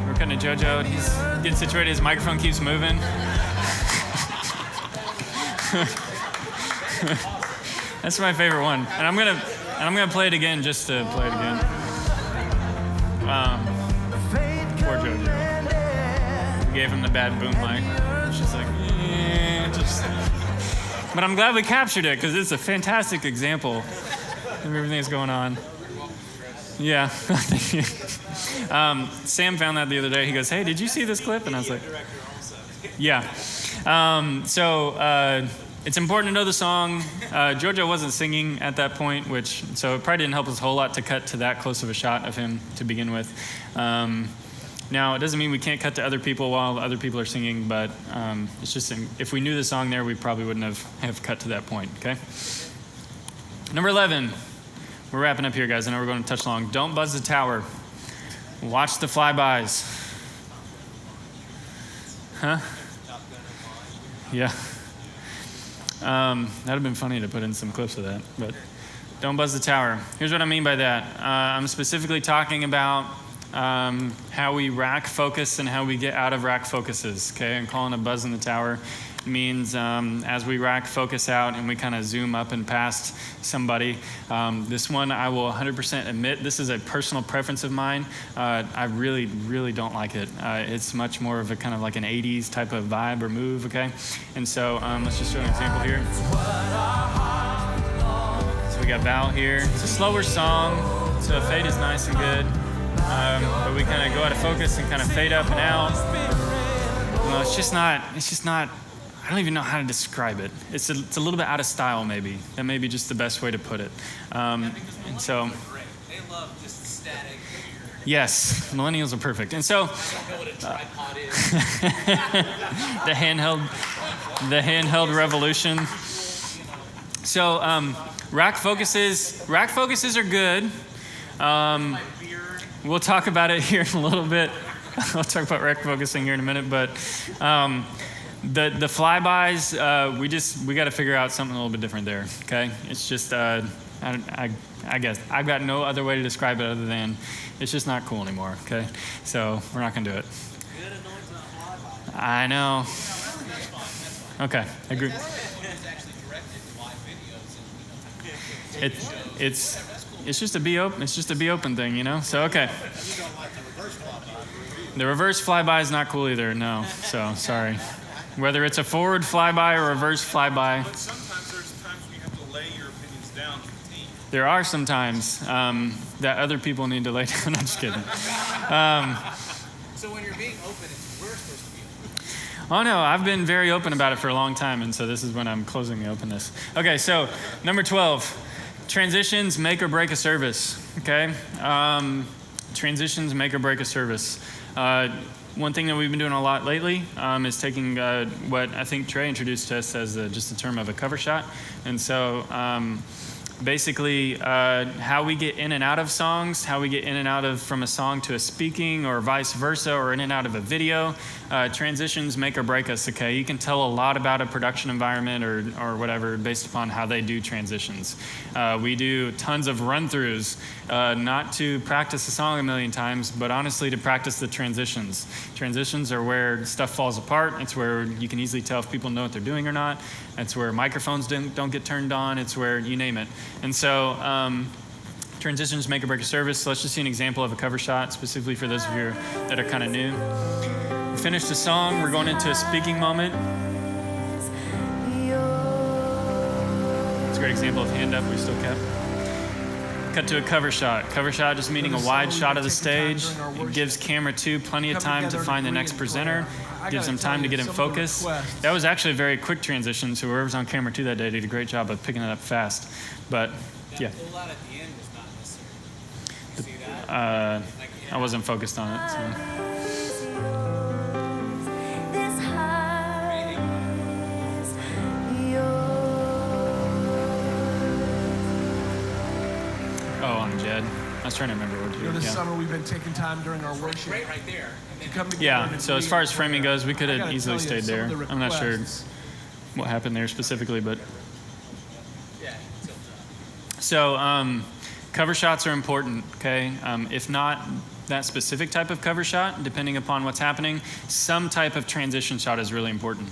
We're cutting to JoJo, and he's getting situated. His microphone keeps moving. That's my favorite one. And I'm gonna play it again just to play it again. Poor JoJo. We gave him the bad boom mic. It's just like, But I'm glad we captured it because it's a fantastic example of everything that's going on. Yeah, thank you. Sam found that the other day. He goes, hey, did you see this clip? And I was like, yeah. It's important to know the song. JoJo wasn't singing at that point, so it probably didn't help us a whole lot to cut to that close of a shot of him to begin with. Now, it doesn't mean we can't cut to other people while other people are singing, but it's just, if we knew the song there, we probably wouldn't have cut to that point, okay? Number 11, we're wrapping up here, guys. I know we're going to touch long. Don't buzz the tower. Watch the flybys. Huh? Yeah. That'd have been funny to put in some clips of that, but don't buzz the tower. Here's what I mean by that. I'm specifically talking about how we rack focus and how we get out of rack focuses, okay? I'm calling a buzz in the tower. means as we rack focus out and we kind of zoom up and past somebody. This one, I will 100% admit, this is a personal preference of mine. I really, really don't like it. It's much more of a kind of like an 80s type of vibe or move, okay? And so let's just show an example here. So we got Val here. It's a slower song, so fade is nice and good. But we kind of go out of focus and kind of fade up and out. Well, it's just not, I don't even know how to describe it. It's a little bit out of style, maybe. That may be just the best way to put it. And so,
Great. They love just static.
yes, millennials are perfect. And so,
I don't know what a tripod is.
the handheld revolution. So, rack focuses are good. We'll talk about it here in a little bit. I'll talk about rack focusing here in a minute, but the flybys, we got to figure out something a little bit different there. Okay, it's just I guess I've got no other way to describe it other than it's just not cool anymore. Okay, so we're not gonna do it. I know. Okay, I agree.
It's actually directed live videos and
It's just a be open. It's just a be open thing, you know. So okay. The reverse flyby is not cool either. No. So sorry. Whether it's a forward flyby or reverse flyby.
But sometimes there's times when you have to lay your opinions down to the team.
There are some times that other people need to lay down. I'm just kidding.
So when you're being open, we're supposed to be open.
Oh no, I've been very open about it for a long time, and so this is when I'm closing the openness. Okay, so number 12, transitions make or break a service. Okay, transitions make or break a service. One thing that we've been doing a lot lately is taking what I think Trey introduced to us as just a term of a cover shot. And so basically how we get in and out of songs, how we get in and out of from a song to a speaking or vice versa, or in and out of a video, transitions make or break us, okay? You can tell a lot about a production environment or whatever based upon how they do transitions. We do tons of run-throughs, not to practice a song a million times, but honestly to practice the transitions. Transitions are where stuff falls apart. It's where you can easily tell if people know what they're doing or not. It's where microphones don't get turned on. It's where you name it. And so transitions make or break a service. So let's just see an example of a cover shot, specifically for those of you that are kind of new. We finished the song. We're going into a speaking moment. It's a great example of hand up we still kept. Cut to a cover shot. Cover shot just meaning a wide shot of the stage. It gives camera 2 plenty of time to find the next presenter. Gives them time to get in focus. That was actually a very quick transition, so whoever's on camera 2 that day did a great job of picking it up fast. But yeah.
That pull out at the end was not necessary. You see that?
I wasn't focused on it. So. Oh, I'm Jed. I was trying to remember what to do.
This summer we've been taking time during our worship
Great right there.
to come together.
Yeah,
and
so as
agree.
far as framing goes, we could
I
have
gotta
easily
tell you,
stayed
some
there.
of the
I'm not sure
requests-
what happened there specifically, but
Yeah, tilt up.
so cover shots are important, okay? If not that specific type of cover shot, depending upon what's happening, some type of transition shot is really important.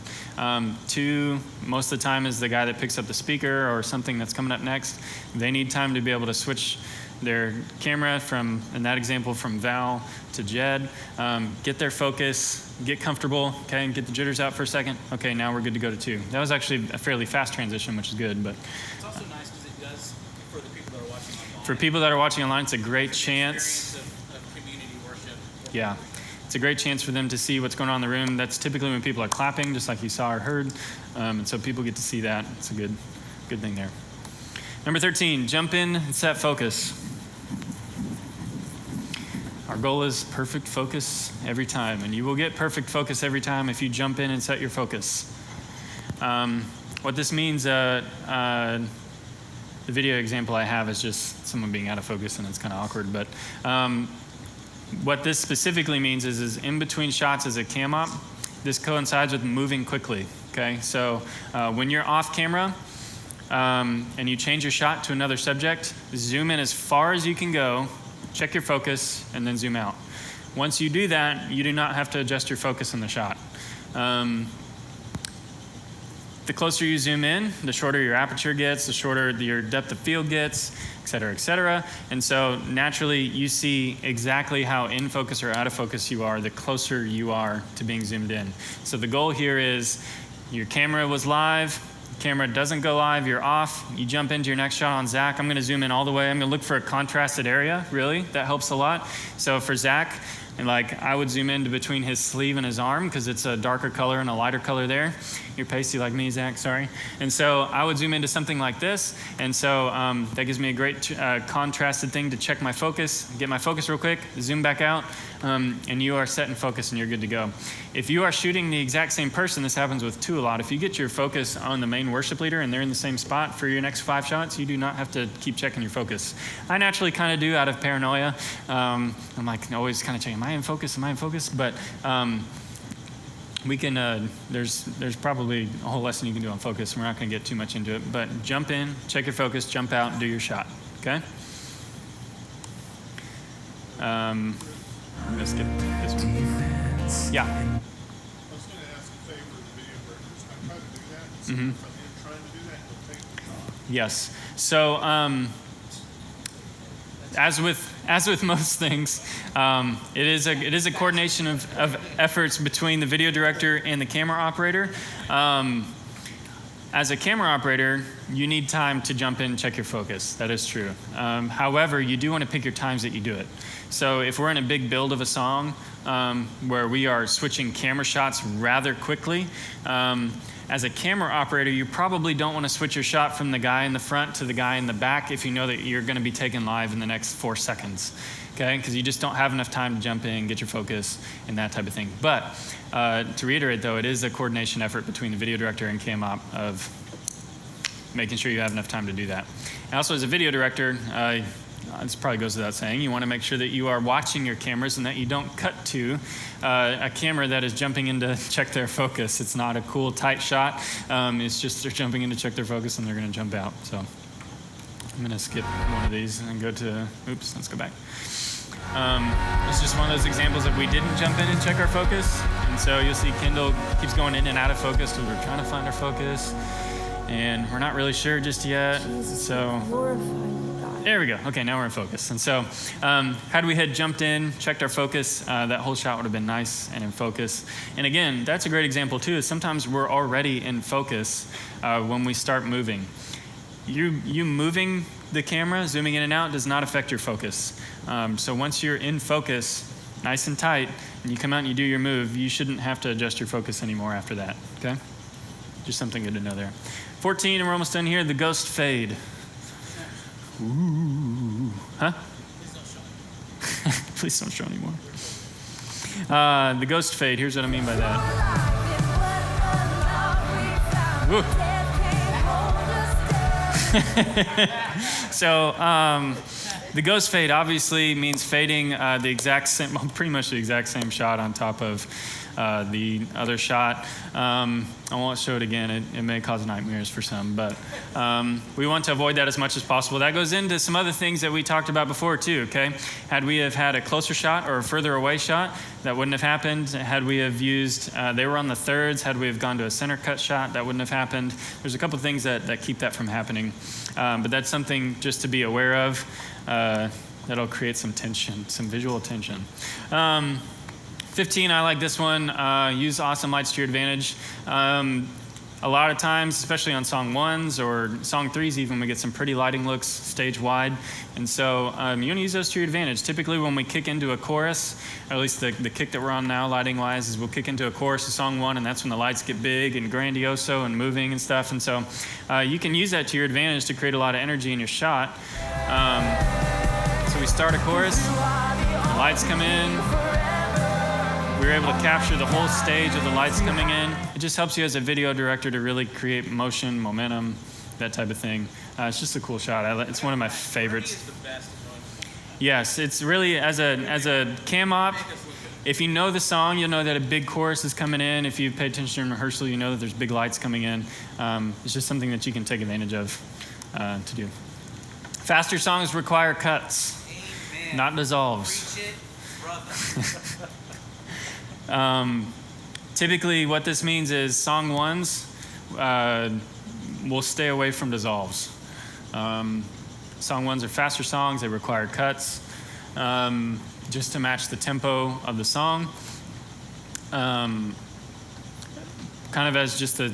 2, most of the time, is the guy that picks up the speaker or something that's coming up next. They need time to be able to switch their camera from, in that example, from Val to Jed, get their focus, get comfortable, okay, and get the jitters out for a second. Okay, now we're good to go to 2. That was actually a fairly fast transition, which is good, but
It's also nice because it does, for the people that are watching online,
for people that are watching online, it's a great chance.
experience of community worship.
Yeah, it's a great chance for them to see what's going on in the room. That's typically when people are clapping, just like you saw or heard, and so people get to see that. It's a good thing there. Number 13, jump in and set focus. Our goal is perfect focus every time, and you will get perfect focus every time if you jump in and set your focus. What this means, the video example I have is just someone being out of focus, and it's kind of awkward, but what this specifically means is in between shots as a cam op, this coincides with moving quickly, okay? So when you're off camera and you change your shot to another subject, zoom in as far as you can go, check your focus, and then zoom out. Once you do that, you do not have to adjust your focus in the shot. the closer you zoom in, the shorter your aperture gets, the shorter your depth of field gets, et cetera, et cetera. And so naturally, you see exactly how in focus or out of focus you are the closer you are to being zoomed in. So the goal here is your camera was live, camera doesn't go live, you're off, you jump into your next shot on Zach. I'm going to zoom in all the way. I'm going to look for a contrasted area, really. That helps a lot. So for Zach, and like I would zoom into between his sleeve and his arm because it's a darker color and a lighter color there. You're pasty like me, Zach, sorry. And so I would zoom into something like this. And so that gives me a great contrasted thing to check my focus, get my focus real quick, zoom back out, and you are set in focus and you're good to go. If you are shooting the exact same person, this happens with two a lot. If you get your focus on the main worship leader and they're in the same spot for your next 5 shots, you do not have to keep checking your focus. I naturally kind of do out of paranoia. I'm like always kind of checking, am I in focus? Am I in focus? But we can, there's probably a whole lesson you can do on focus. We're not going to get too much into it, but jump in, check your focus, jump out, and do your shot, okay? I'm going to skip this one. Yeah.
I was going to ask a favor of the video directors. I try to do that. So if I'm trying to do that, you'll take the time.
Yes. So as with most things, it is a coordination of efforts between the video director and the camera operator. As a camera operator, you need time to jump in and check your focus. That is true. However, you do want to pick your times that you do it. So if we're in a big build of a song where we are switching camera shots rather quickly, as a camera operator, you probably don't want to switch your shot from the guy in the front to the guy in the back if you know that you're going to be taken live in the next 4 seconds, okay? Because you just don't have enough time to jump in, get your focus, and that type of thing. But to reiterate, though, it is a coordination effort between the video director and cam op of making sure you have enough time to do that. And also, as a video director, this probably goes without saying, you want to make sure that you are watching your cameras and that you don't cut to a camera that is jumping in to check their focus. It's not a cool, tight shot. It's just they're jumping in to check their focus and they're going to jump out. So I'm going to skip one of these and go to, oops, let's go back. It's just one of those examples of we didn't jump in and check our focus. And so you'll see Kendall keeps going in and out of focus because we're trying to find our focus. And we're not really sure just yet. So there we go. Okay, now we're in focus. And so had we had jumped in, checked our focus, that whole shot would have been nice and in focus. And again, that's a great example too, is sometimes we're already in focus when we start moving. You moving the camera, zooming in and out, does not affect your focus. So once you're in focus, nice and tight, and you come out and you do your move, you shouldn't have to adjust your focus anymore after that, okay? Just something good to know there. 14, and we're almost done here, the ghost fade. Ooh. Huh? Please don't show anymore. The ghost fade, here's what I mean by that. So the ghost fade obviously means fading the exact same, well, pretty much the exact same shot on top of the other shot. I won't show it again. It may cause nightmares for some, but we want to avoid that as much as possible. That goes into some other things that we talked about before too, okay? Had we have had a closer shot or a further away shot, that wouldn't have happened. Had we have used, they were on the thirds, had we have gone to a center cut shot, that wouldn't have happened. There's a couple things that keep that from happening, but that's something just to be aware of. That'll create some tension, some visual tension. 15, I like this one. Use awesome lights to your advantage. A lot of times, especially on song 1s or song 3s even, we get some pretty lighting looks stage wide. And so you want to use those to your advantage. Typically when we kick into a chorus, or at least the kick that we're on now lighting wise, is we'll kick into a chorus of song 1, and that's when the lights get big and grandioso and moving and stuff. And so you can use that to your advantage to create a lot of energy in your shot. So we start a chorus, the lights come in, we were able to capture the whole stage of the lights coming in. It just helps you as a video director to really create motion, momentum, that type of thing. It's just a cool shot. It's one of my favorites. Yes, it's really, as a cam op, if you know the song, you'll know that a big chorus is coming in. If you pay attention in rehearsal, you know that there's big lights coming in. It's just something that you can take advantage of to do. Faster songs require cuts,
Amen.
not dissolves.
Preach it, brother.
Typically what this means is song 1s, we'll stay away from dissolves. Song ones are faster songs. They require cuts just to match the tempo of the song. Kind of as just a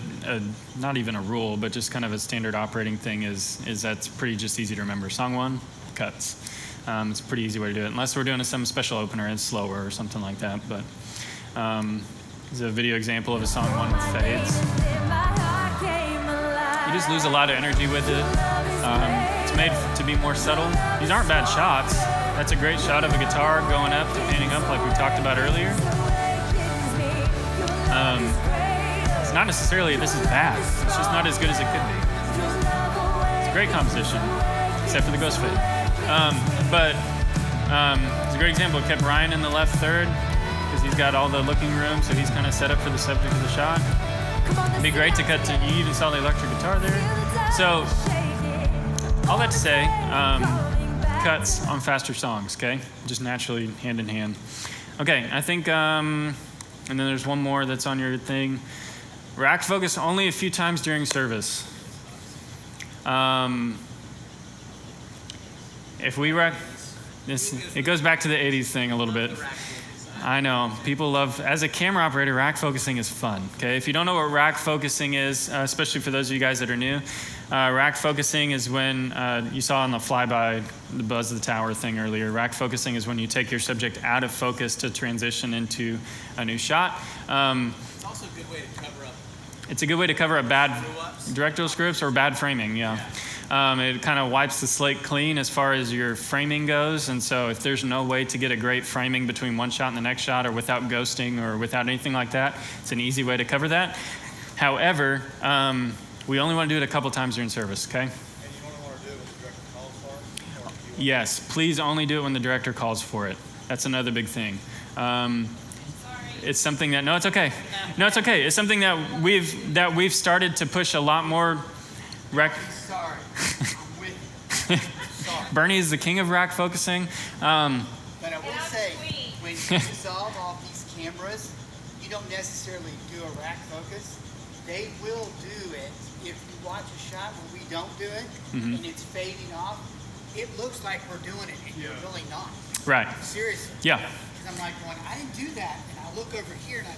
not even a rule, but just kind of a standard operating thing is that's pretty just easy to remember. Song one, cuts. It's a pretty easy way to do it, unless we're doing some special opener and it's slower or something like that. But this is a video example of a song one with fades. You just lose a lot of energy with it. It's made to be more subtle. These aren't bad shots. That's a great shot of a guitar going up to panning up like we talked about earlier. It's not necessarily this is bad. It's just not as good as it could be. It's a great composition, except for the ghost fade. It's a great example. It kept Ryan in the left third because he's got all the looking room, so he's kind of set up for the subject of the shot. It'd be great to cut to, you even saw the electric guitar there. So, all that to say, cuts on faster songs, okay? Just naturally hand in hand. Okay, I think, and then there's one more that's on your thing. Rack focus only a few times during service. If we rack, it goes back to the 80s thing a little bit. I know, people love, as a camera operator, rack focusing is fun, okay? If you don't know what rack focusing is, especially for those of you guys that are new, rack focusing is when, you saw on the flyby, the Buzz of the Tower thing earlier, rack focusing is when you take your subject out of focus to transition into a new shot.
It's also a good way to cover up.
It's a good way to cover up bad
Screw-ups.
directional scripts or bad framing, yeah. It kind of wipes the slate clean as far as your framing goes, and so if there's no way to get a great framing between one shot and the next shot or without ghosting or without anything like that, it's an easy way to cover that. However, we only want to do it a couple times during service, okay?
And you only want to do it when the director calls for it? Or you
Yes, please only do it when the director calls for it. That's another big thing. It's something that, no, it's okay. No, it's okay. It's something that we've started to push a lot more.
Sorry, I'm with you. Sorry.
Bernie is the king of rack focusing.
But I will
And I'm
say,
queen.
when you dissolve off these cameras, you don't necessarily do a rack focus. They will do it. If you watch a shot where we don't do it and it's fading off, it looks like we're doing it and you're really not.
Right.
Seriously.
Yeah.
Because I'm like going, I didn't do that. And I look over here and I go,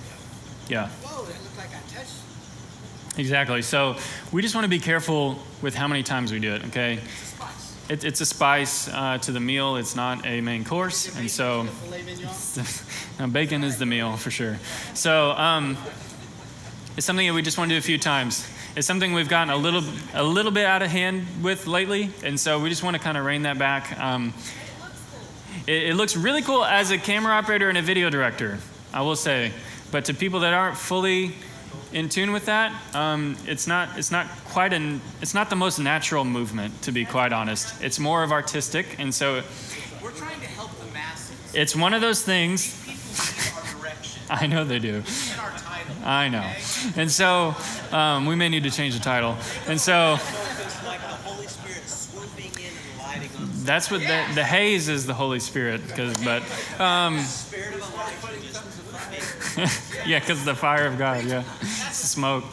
Yeah.
whoa, that looked like I touched it.
Exactly. So we just want to be careful with how many times we do it, okay?
It's a spice.
It's a spice to the meal. It's not a main course. And so
The filet mignon.
now, bacon is the meal for sure. So it's something that we just want to do a few times. It's something we've gotten a little bit out of hand with lately. And so we just want to kind of rein that back. It looks really cool as a camera operator and a video director, I will say. But to people that aren't fully in tune with that, it's not the most natural movement, to be quite honest. It's more of artistic, and so
We're trying to help the masses.
it's one of those things.
People need our direction
I know they do.
and our title.
I know, and so we may need to change the title. And so
It's like the Holy Spirit swooping in and lighting on the
that's what the haze is, the Holy Spirit.
Spirit of Elijah just
Yeah, because the fire of God. Yeah, it's the smoke.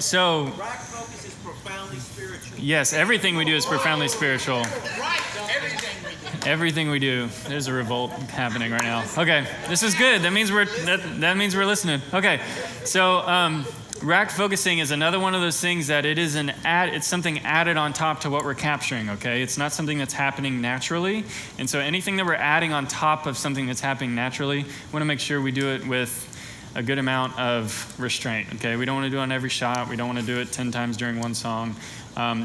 So
Rack focus is profoundly spiritual.
yes, everything we do is profoundly spiritual.
Right, everything we do.
Everything we do, there's a revolt happening right now. Okay, this is good. That means we're listening. Okay, so rack focusing is another one of those things that it's something added on top to what we're capturing. Okay, it's not something that's happening naturally, and so anything that we're adding on top of something that's happening naturally, we want to make sure we do it with a good amount of restraint. Okay, we don't want to do it on every shot. We don't want to do it 10 times during one song.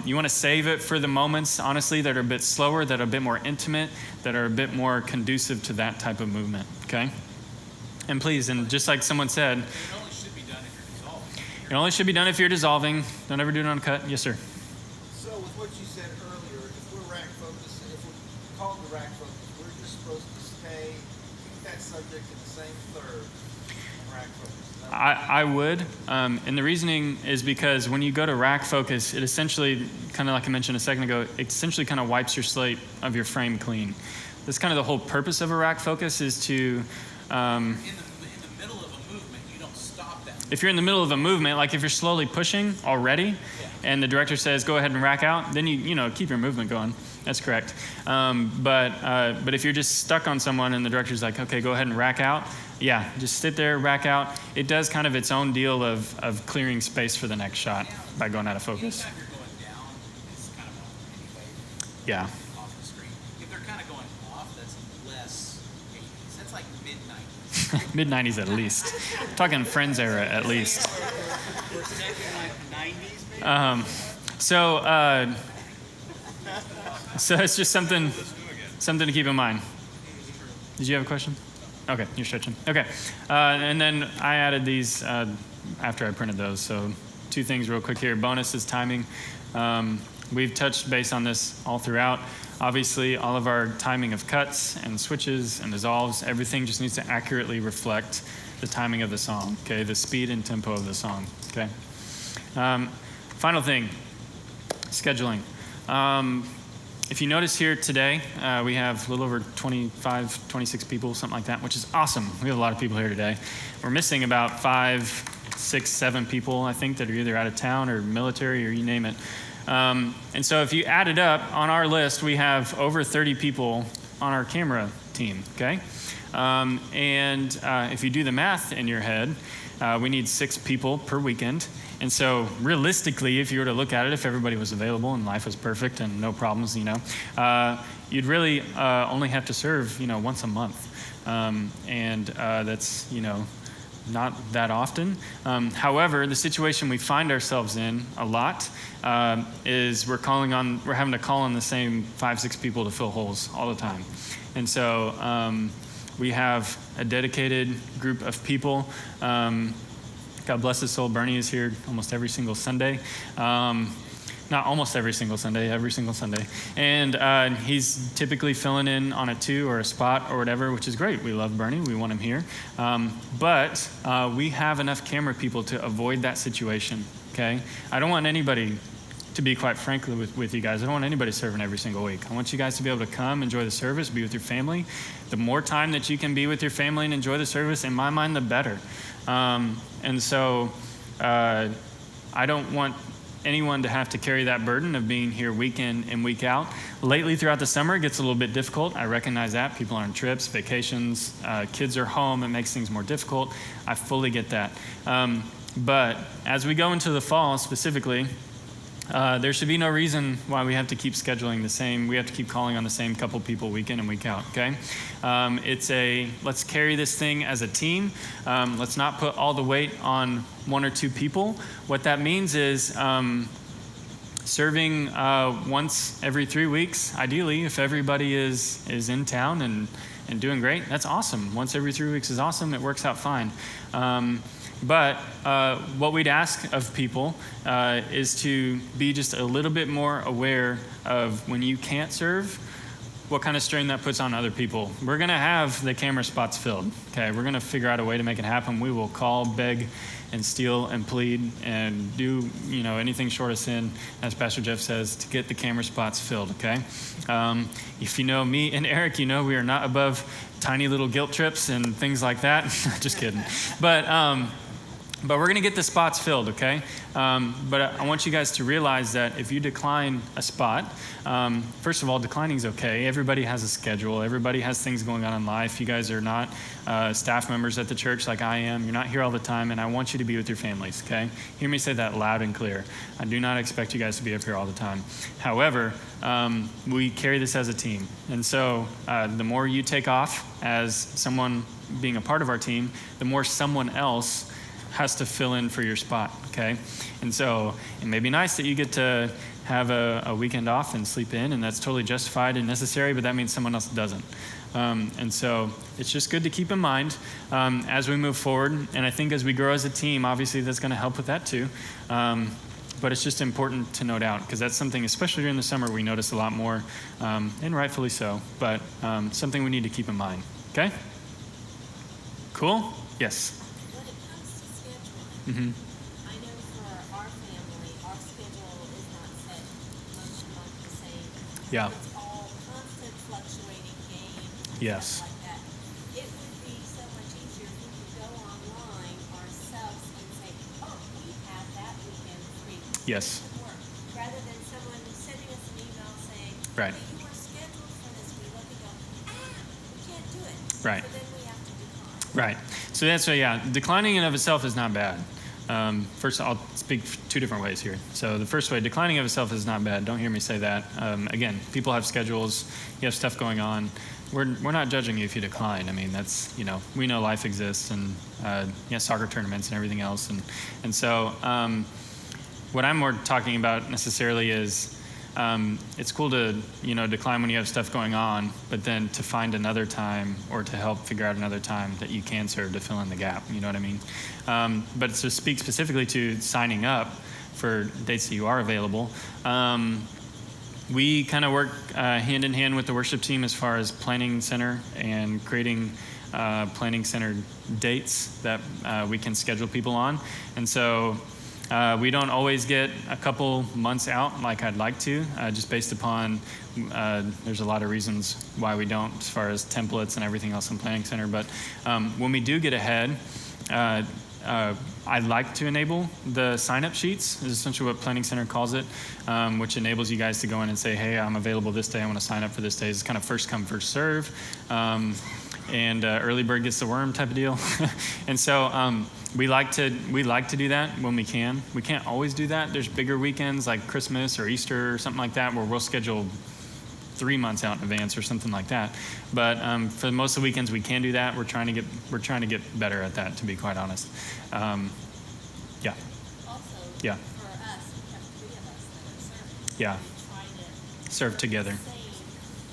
You want to save it for the moments, honestly, that are a bit slower, that are a bit more intimate, that are a bit more conducive to that type of movement, okay? And please, and just like someone said,
It only should be done if you're dissolving.
it only should be done if you're dissolving. Don't ever do it on cut. Yes, sir.
So with what you said earlier, if we're rack focused, if we're called the rack focus, we're just supposed to keep that subject in the same third and rack focus. Is that
I would, and the reasoning is because when you go to rack focus, it essentially, kind of like I mentioned a second ago, it essentially kind of wipes your slate of your frame clean. That's kind of the whole purpose of a rack focus is to,
In the middle of a movement, you don't stop. stop them.
If you're in the middle of a movement, like if you're slowly pushing already, and the director says go ahead and rack out, then you know keep your movement going. That's correct. But if you're just stuck on someone and the director's like, okay, go ahead and rack out, yeah, just sit there, rack out. It does kind of its own deal of clearing space for the next shot by going out of focus.
Anytime you're going down, it's kind of on anyway.
Yeah.
Off the screen. If they're kind of going off, that's less 80s. That's like mid-90s.
Mid-90s at least. Talking Friends era at least.
We're thinking like 90s maybe?
So it's just something to keep in mind. Did you have a question? Okay, you're stretching. Okay, and then I added these after I printed those. So 2 things real quick here. Bonus is timing. We've touched base on this all throughout. Obviously, all of our timing of cuts and switches and dissolves, everything just needs to accurately reflect the timing of the song, okay? The speed and tempo of the song, okay? Final thing, scheduling. If you notice here today, we have a little over 25, 26 people, something like that, which is awesome. We have a lot of people here today. We're missing about 5, 6, 7 people, I think, that are either out of town or military or you name it. And so if you add it up, on our list, we have over 30 people on our camera team, okay? If you do the math in your head, we need 6 people per weekend. And so realistically, if you were to look at it, if everybody was available and life was perfect and no problems, you'd really only have to serve, once a month. That's, not that often. However, the situation we find ourselves in a lot is we're having to call on the same 5, 6 people to fill holes all the time. And so we have a dedicated group of people. God bless his soul, Bernie is here almost every single Sunday. Not almost every single Sunday, every single Sunday. And he's typically filling in on a 2 or a spot or whatever, which is great. We love Bernie. We want him here. But we have enough camera people to avoid that situation, okay? I don't want anybody, to be quite frank with you guys, I don't want anybody serving every single week. I want you guys to be able to come, enjoy the service, be with your family. The more time that you can be with your family and enjoy the service, in my mind, the better. I don't want anyone to have to carry that burden of being here week in and week out. Lately, throughout the summer, it gets a little bit difficult. I recognize that. People are on trips, vacations, kids are home. It makes things more difficult. I fully get that. But as we go into the fall specifically, there should be no reason why we have to keep scheduling the same. We have to keep calling on the same couple people week in and week out, okay? Let's carry this thing as a team. Let's not put all the weight on 1 or 2 people. What that means is serving once every 3 weeks, ideally, if everybody is in town and doing great, that's awesome. Once every 3 weeks is awesome. It works out fine. But what we'd ask of people is to be just a little bit more aware of when you can't serve, what kind of strain that puts on other people. We're going to have the camera spots filled, okay? We're going to figure out a way to make it happen. We will call, beg, and steal and plead and do, anything short of sin, as Pastor Jeff says, to get the camera spots filled, okay? If you know me and Eric, we are not above tiny little guilt trips and things like that. Just kidding. But we're going to get the spots filled, okay? But I want you guys to realize that if you decline a spot, first of all, declining is okay. Everybody has a schedule. Everybody has things going on in life. You guys are not staff members at the church like I am. You're not here all the time, and I want you to be with your families, okay? Hear me say that loud and clear. I do not expect you guys to be up here all the time. However, we carry this as a team. And so the more you take off as someone being a part of our team, the more someone else has to fill in for your spot, okay? And so it may be nice that you get to have a weekend off and sleep in, and that's totally justified and necessary, but that means someone else doesn't. And so it's just good to keep in mind as we move forward. And I think as we grow as a team, obviously that's going to help with that too. But it's just important to note out, because that's something, especially during the summer, we notice a lot more, and rightfully so, but something we need to keep in mind, okay? Cool? Yes.
When it comes to scheduling,
Mm-hmm.
I know for our family, our schedule is not set month to month the same.
Yeah.
It's all constant fluctuating games
Yes.
and stuff like that. It would be so much easier if we could go online ourselves
Yes.
It should work, rather than someone sending us an email saying,
Right.
"Hey, you were scheduled for this week," and we go, we can't do it.
Right.
So then we have to decline.
Right. So that's why, yeah, declining in and of itself is not bad. First, I'll speak two different ways here. So the first way, declining of itself is not bad. Don't hear me say that. Again, people have schedules. You have stuff going on. We're not judging you if you decline. I mean, that's, we know life exists and, soccer tournaments and everything else. And so what I'm more talking about necessarily is it's cool to, decline when you have stuff going on, but then to find another time or to help figure out another time that you can serve to fill in the gap. You know what I mean? But to speak specifically to signing up for dates that you are available, we kind of work hand in hand with the worship team as far as planning center and creating planning center dates that we can schedule people on. And so we don't always get a couple months out like I'd like to, just based upon, there's a lot of reasons why we don't as far as templates and everything else in Planning Center. But when we do get ahead, I'd like to enable the sign-up sheets, is essentially what Planning Center calls it, which enables you guys to go in and say, hey, I'm available this day, I want to sign up for this day. It's kind of first come, first serve. And early bird gets the worm type of deal. And so we like to do that when we can. We can't always do that. There's bigger weekends like Christmas or Easter or something like that where we'll schedule 3 months out in advance or something like that. But for most of the weekends we can do that. We're trying to get better at that, to be quite honest. Yeah.
Also,
Yeah.
for us, we have 3 of us that are serving.
Yeah.
We try to
Serve together.
the same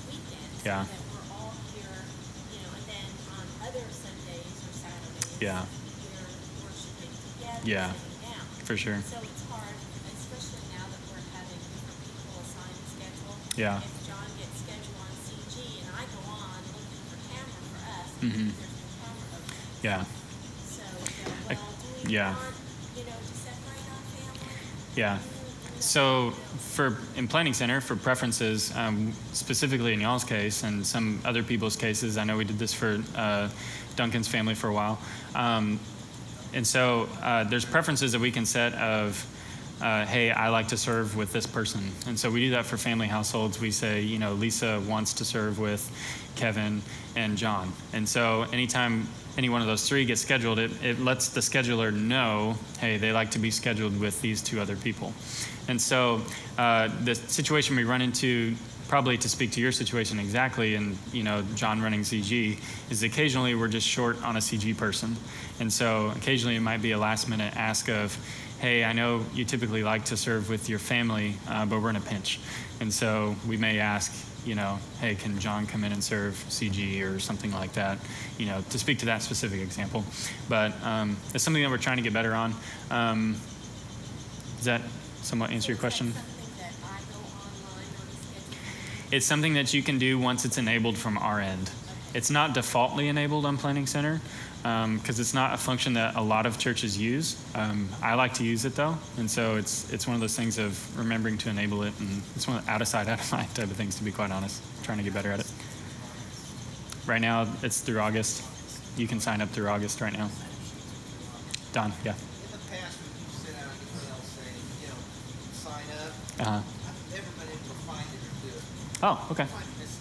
weekend,
Yeah.
so that we're all here, and then on other Sundays or Saturdays,
Yeah.
we're worshiping together,
Yeah.
sitting down.
For sure.
So it's hard, especially now that we're having different people assigned the schedule.
Yeah.
If John gets scheduled on CG and I go on looking for camera for us,
Mhm.
there's no camera open.
Yeah.
So, well, do we
yeah.
want, to separate our family?
Yeah. So in Planning Center, for preferences, specifically in y'all's case and some other people's cases, I know we did this for Duncan's family for a while. And so there's preferences that we can set of, hey, I like to serve with this person. And so we do that for family households. We say, Lisa wants to serve with Kevin and John. And so anytime any one of those 3 gets scheduled, it lets the scheduler know, hey, they like to be scheduled with these 2 other people. And so the situation we run into, probably to speak to your situation exactly, and John running CG, is occasionally we're just short on a CG person. And so occasionally it might be a last minute ask of, hey, I know you typically like to serve with your family, but we're in a pinch. And so we may ask, hey, can John come in and serve CG or something like that, to speak to that specific example. But it's something that we're trying to get better on. Does that somewhat answer your question?
Something that I go online on the schedule.
It's something that you can do once it's enabled from our end. It's not defaultly enabled on Planning Center because it's not a function that a lot of churches use. I like to use it though, and so it's one of those things of remembering to enable it, and it's one of the out of sight, out of mind type of things, to be quite honest. Trying to get better at it. Right now, it's through August. You can sign up through August right now. Don, yeah.
In the past, when you sent out an email saying, you can sign up,
Uh-huh.
I've never been able to find it or do it.
Oh, okay.
Find this.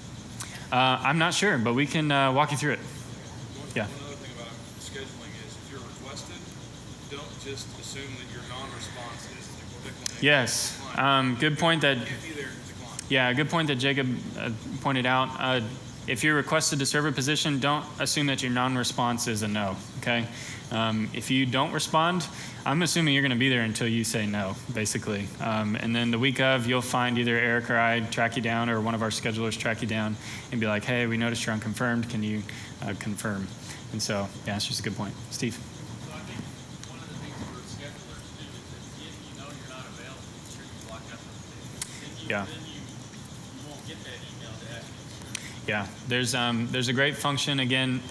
I'm not sure, but we can walk you through it. Yeah.
One other thing about scheduling is if you're requested, don't just assume that your non-response is decline.
Yes. Good point that.
Can't be there, decline.
Yeah, good point that Jacob pointed out. If you're requested to serve a position, don't assume that your non-response is a no, okay? If you don't respond, I'm assuming you're going to be there until you say no, basically. And then the week of, you'll find either Eric or I track you down, or one of our schedulers track you down and be like, hey, we noticed you're unconfirmed. Can you confirm? And so, yeah, it's just a good point. Steve?
So I think one of the things for schedulers too is that if you know you're not available, make sure you block out those days.
Yeah.
Then you won't get that email to ask you.
Yeah, there's a great function. Again,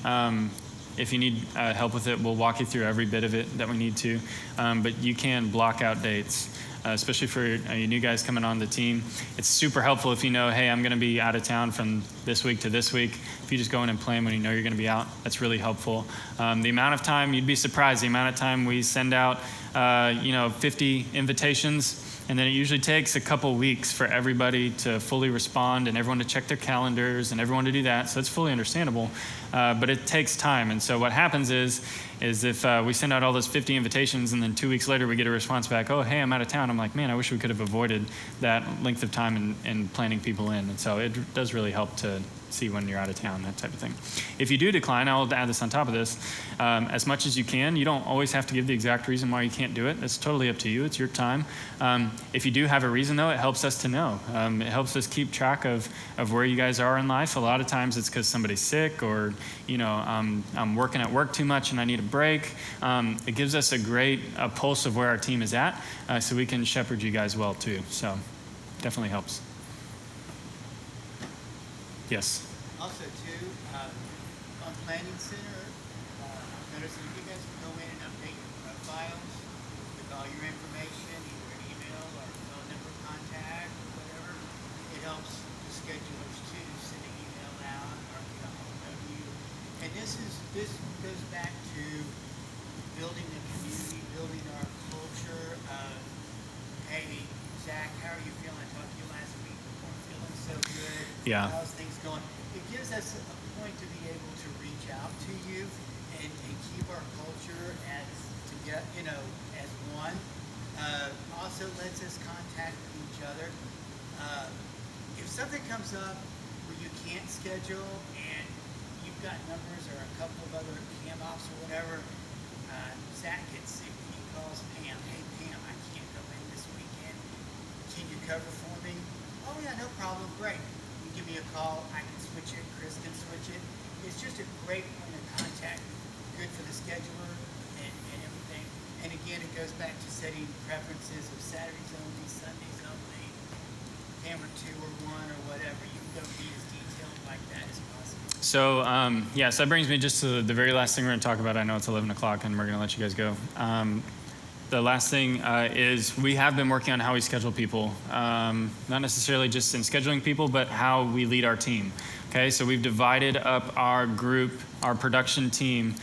if you need help with it, we'll walk you through every bit of it that we need to. But you can block out dates, especially for you new guys coming on the team. It's super helpful if you know, hey, I'm going to be out of town from this week to this week. If you just go in and plan when you know you're going to be out, that's really helpful. The amount of time, you'd be surprised, the amount of time we send out, 50 invitations, and then it usually takes a couple weeks for everybody to fully respond and everyone to check their calendars and everyone to do that. So it's fully understandable, but it takes time. And so what happens is if we send out all those 50 invitations and then 2 weeks later we get a response back, oh, hey, I'm out of town. I'm like, man, I wish we could have avoided that length of time in planning people in. And so it does really help to see when you're out of town, that type of thing. If you do decline, I'll add this on top of this, as much as you can. You don't always have to give the exact reason why you can't do it. It's totally up to you. It's your time. If you do have a reason, though, it helps us to know. It helps us keep track of where you guys are in life. A lot of times it's because somebody's sick or, I'm working at work too much and I need a break. It gives us a great pulse of where our team is at, so we can shepherd you guys well, too. So definitely helps. Yes.
Also, too, on Planning Center, notice that you guys can go in and update your profiles with all your information, either an email or a phone number contact or whatever. It helps the schedulers too send an email out or get a hold of you. And this goes back to building the community, building our culture of, hey, Zach, how are you feeling? I talked to you last week. We're feeling so good.
Yeah.
How's things going? It gives us a point to be able to reach out to you and keep our culture as as one. Also lets us contact each other. If something comes up where you can't schedule and you've got numbers or a couple of other cam ops or whatever, Zach gets sick. He calls Pam. Hey Pam, I can't go in this weekend. Can you cover for me? Oh yeah, no problem. Great. You give me a call. I can switch it. Chris can switch it. It's just a great point of contact. Good for the scheduler and everything. And again, it goes back to setting preferences of Saturdays only, Sundays only, camera 2 or 1 or whatever. You can go be as detailed like that as possible.
So, so that brings me just to the very last thing we're going to talk about. I know it's 11 o'clock and we're going to let you guys go. The last thing is we have been working on how we schedule people, not necessarily just in scheduling people, but how we lead our team. Okay, so we've divided up our group, our production team,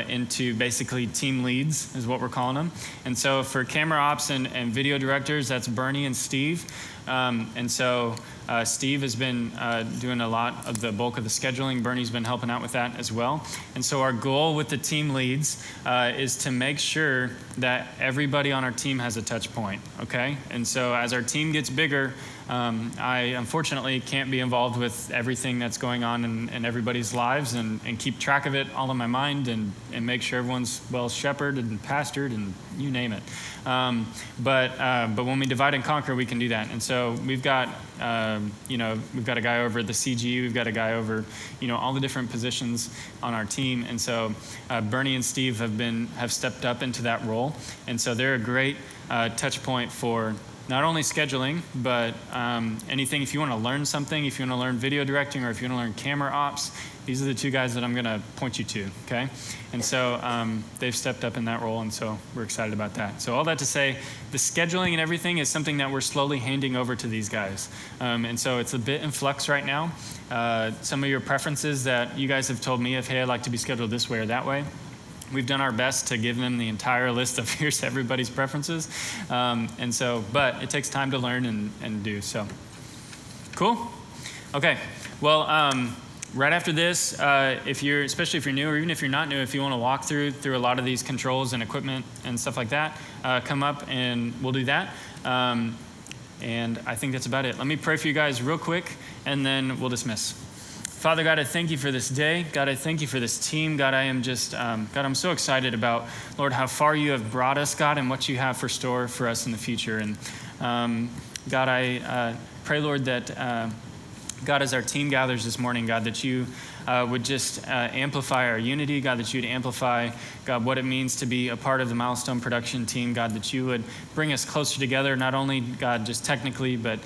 into basically team leads is what we're calling them. And so for camera ops and video directors, that's Bernie and Steve. And so Steve has been doing a lot of the bulk of the scheduling. Bernie's been helping out with that as well. And so our goal with the team leads is to make sure that everybody on our team has a touch point, okay? And so as our team gets bigger, I unfortunately can't be involved with everything that's going on in everybody's lives and keep track of it all in my mind and make sure everyone's well shepherded and pastored and you name it. But when we divide and conquer, we can do that. And so we've got, we've got a guy over at the CG, we've got a guy over, all the different positions on our team. And so Bernie and Steve have stepped up into that role. And so they're a great touch point for not only scheduling, but anything. If you want to learn something, if you want to learn video directing, or if you want to learn camera ops, these are the two guys that I'm going to point you to, okay? And so they've stepped up in that role, and so we're excited about that. So all that to say, the scheduling and everything is something that we're slowly handing over to these guys. And so it's a bit in flux right now. Some of your preferences that you guys have told me of, hey, I'd like to be scheduled this way or that way. We've done our best to give them the entire list of here's everybody's preferences. And so, but it takes time to learn and do, so. Cool? Okay, well, right after this, especially if you're new or even if you're not new, if you want to walk through a lot of these controls and equipment and stuff like that, come up and we'll do that. And I think that's about it. Let me pray for you guys real quick and then we'll dismiss. Father God, I thank you for this day. God, I thank you for this team. God, I am just, God, I'm so excited about, Lord, how far you have brought us, God, and what you have for store for us in the future. And God, I pray, Lord, that, God, as our team gathers this morning, God, that you would just amplify our unity, God, that you would amplify, God, what it means to be a part of the Milestone production team, God, that you would bring us closer together, not only, God, just technically, but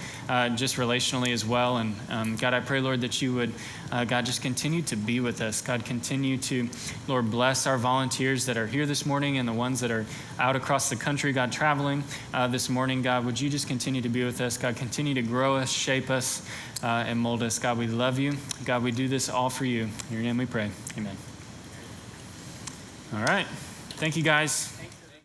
just relationally as well. And God, I pray, Lord, that you would, God, just continue to be with us. God, continue to, Lord, bless our volunteers that are here this morning and the ones that are out across the country, God, traveling this morning. God, would you just continue to be with us? God, continue to grow us, shape us, and mold us. God, we love you. God, we do this all for you. In your name we pray. Amen. All right. Thank you, guys.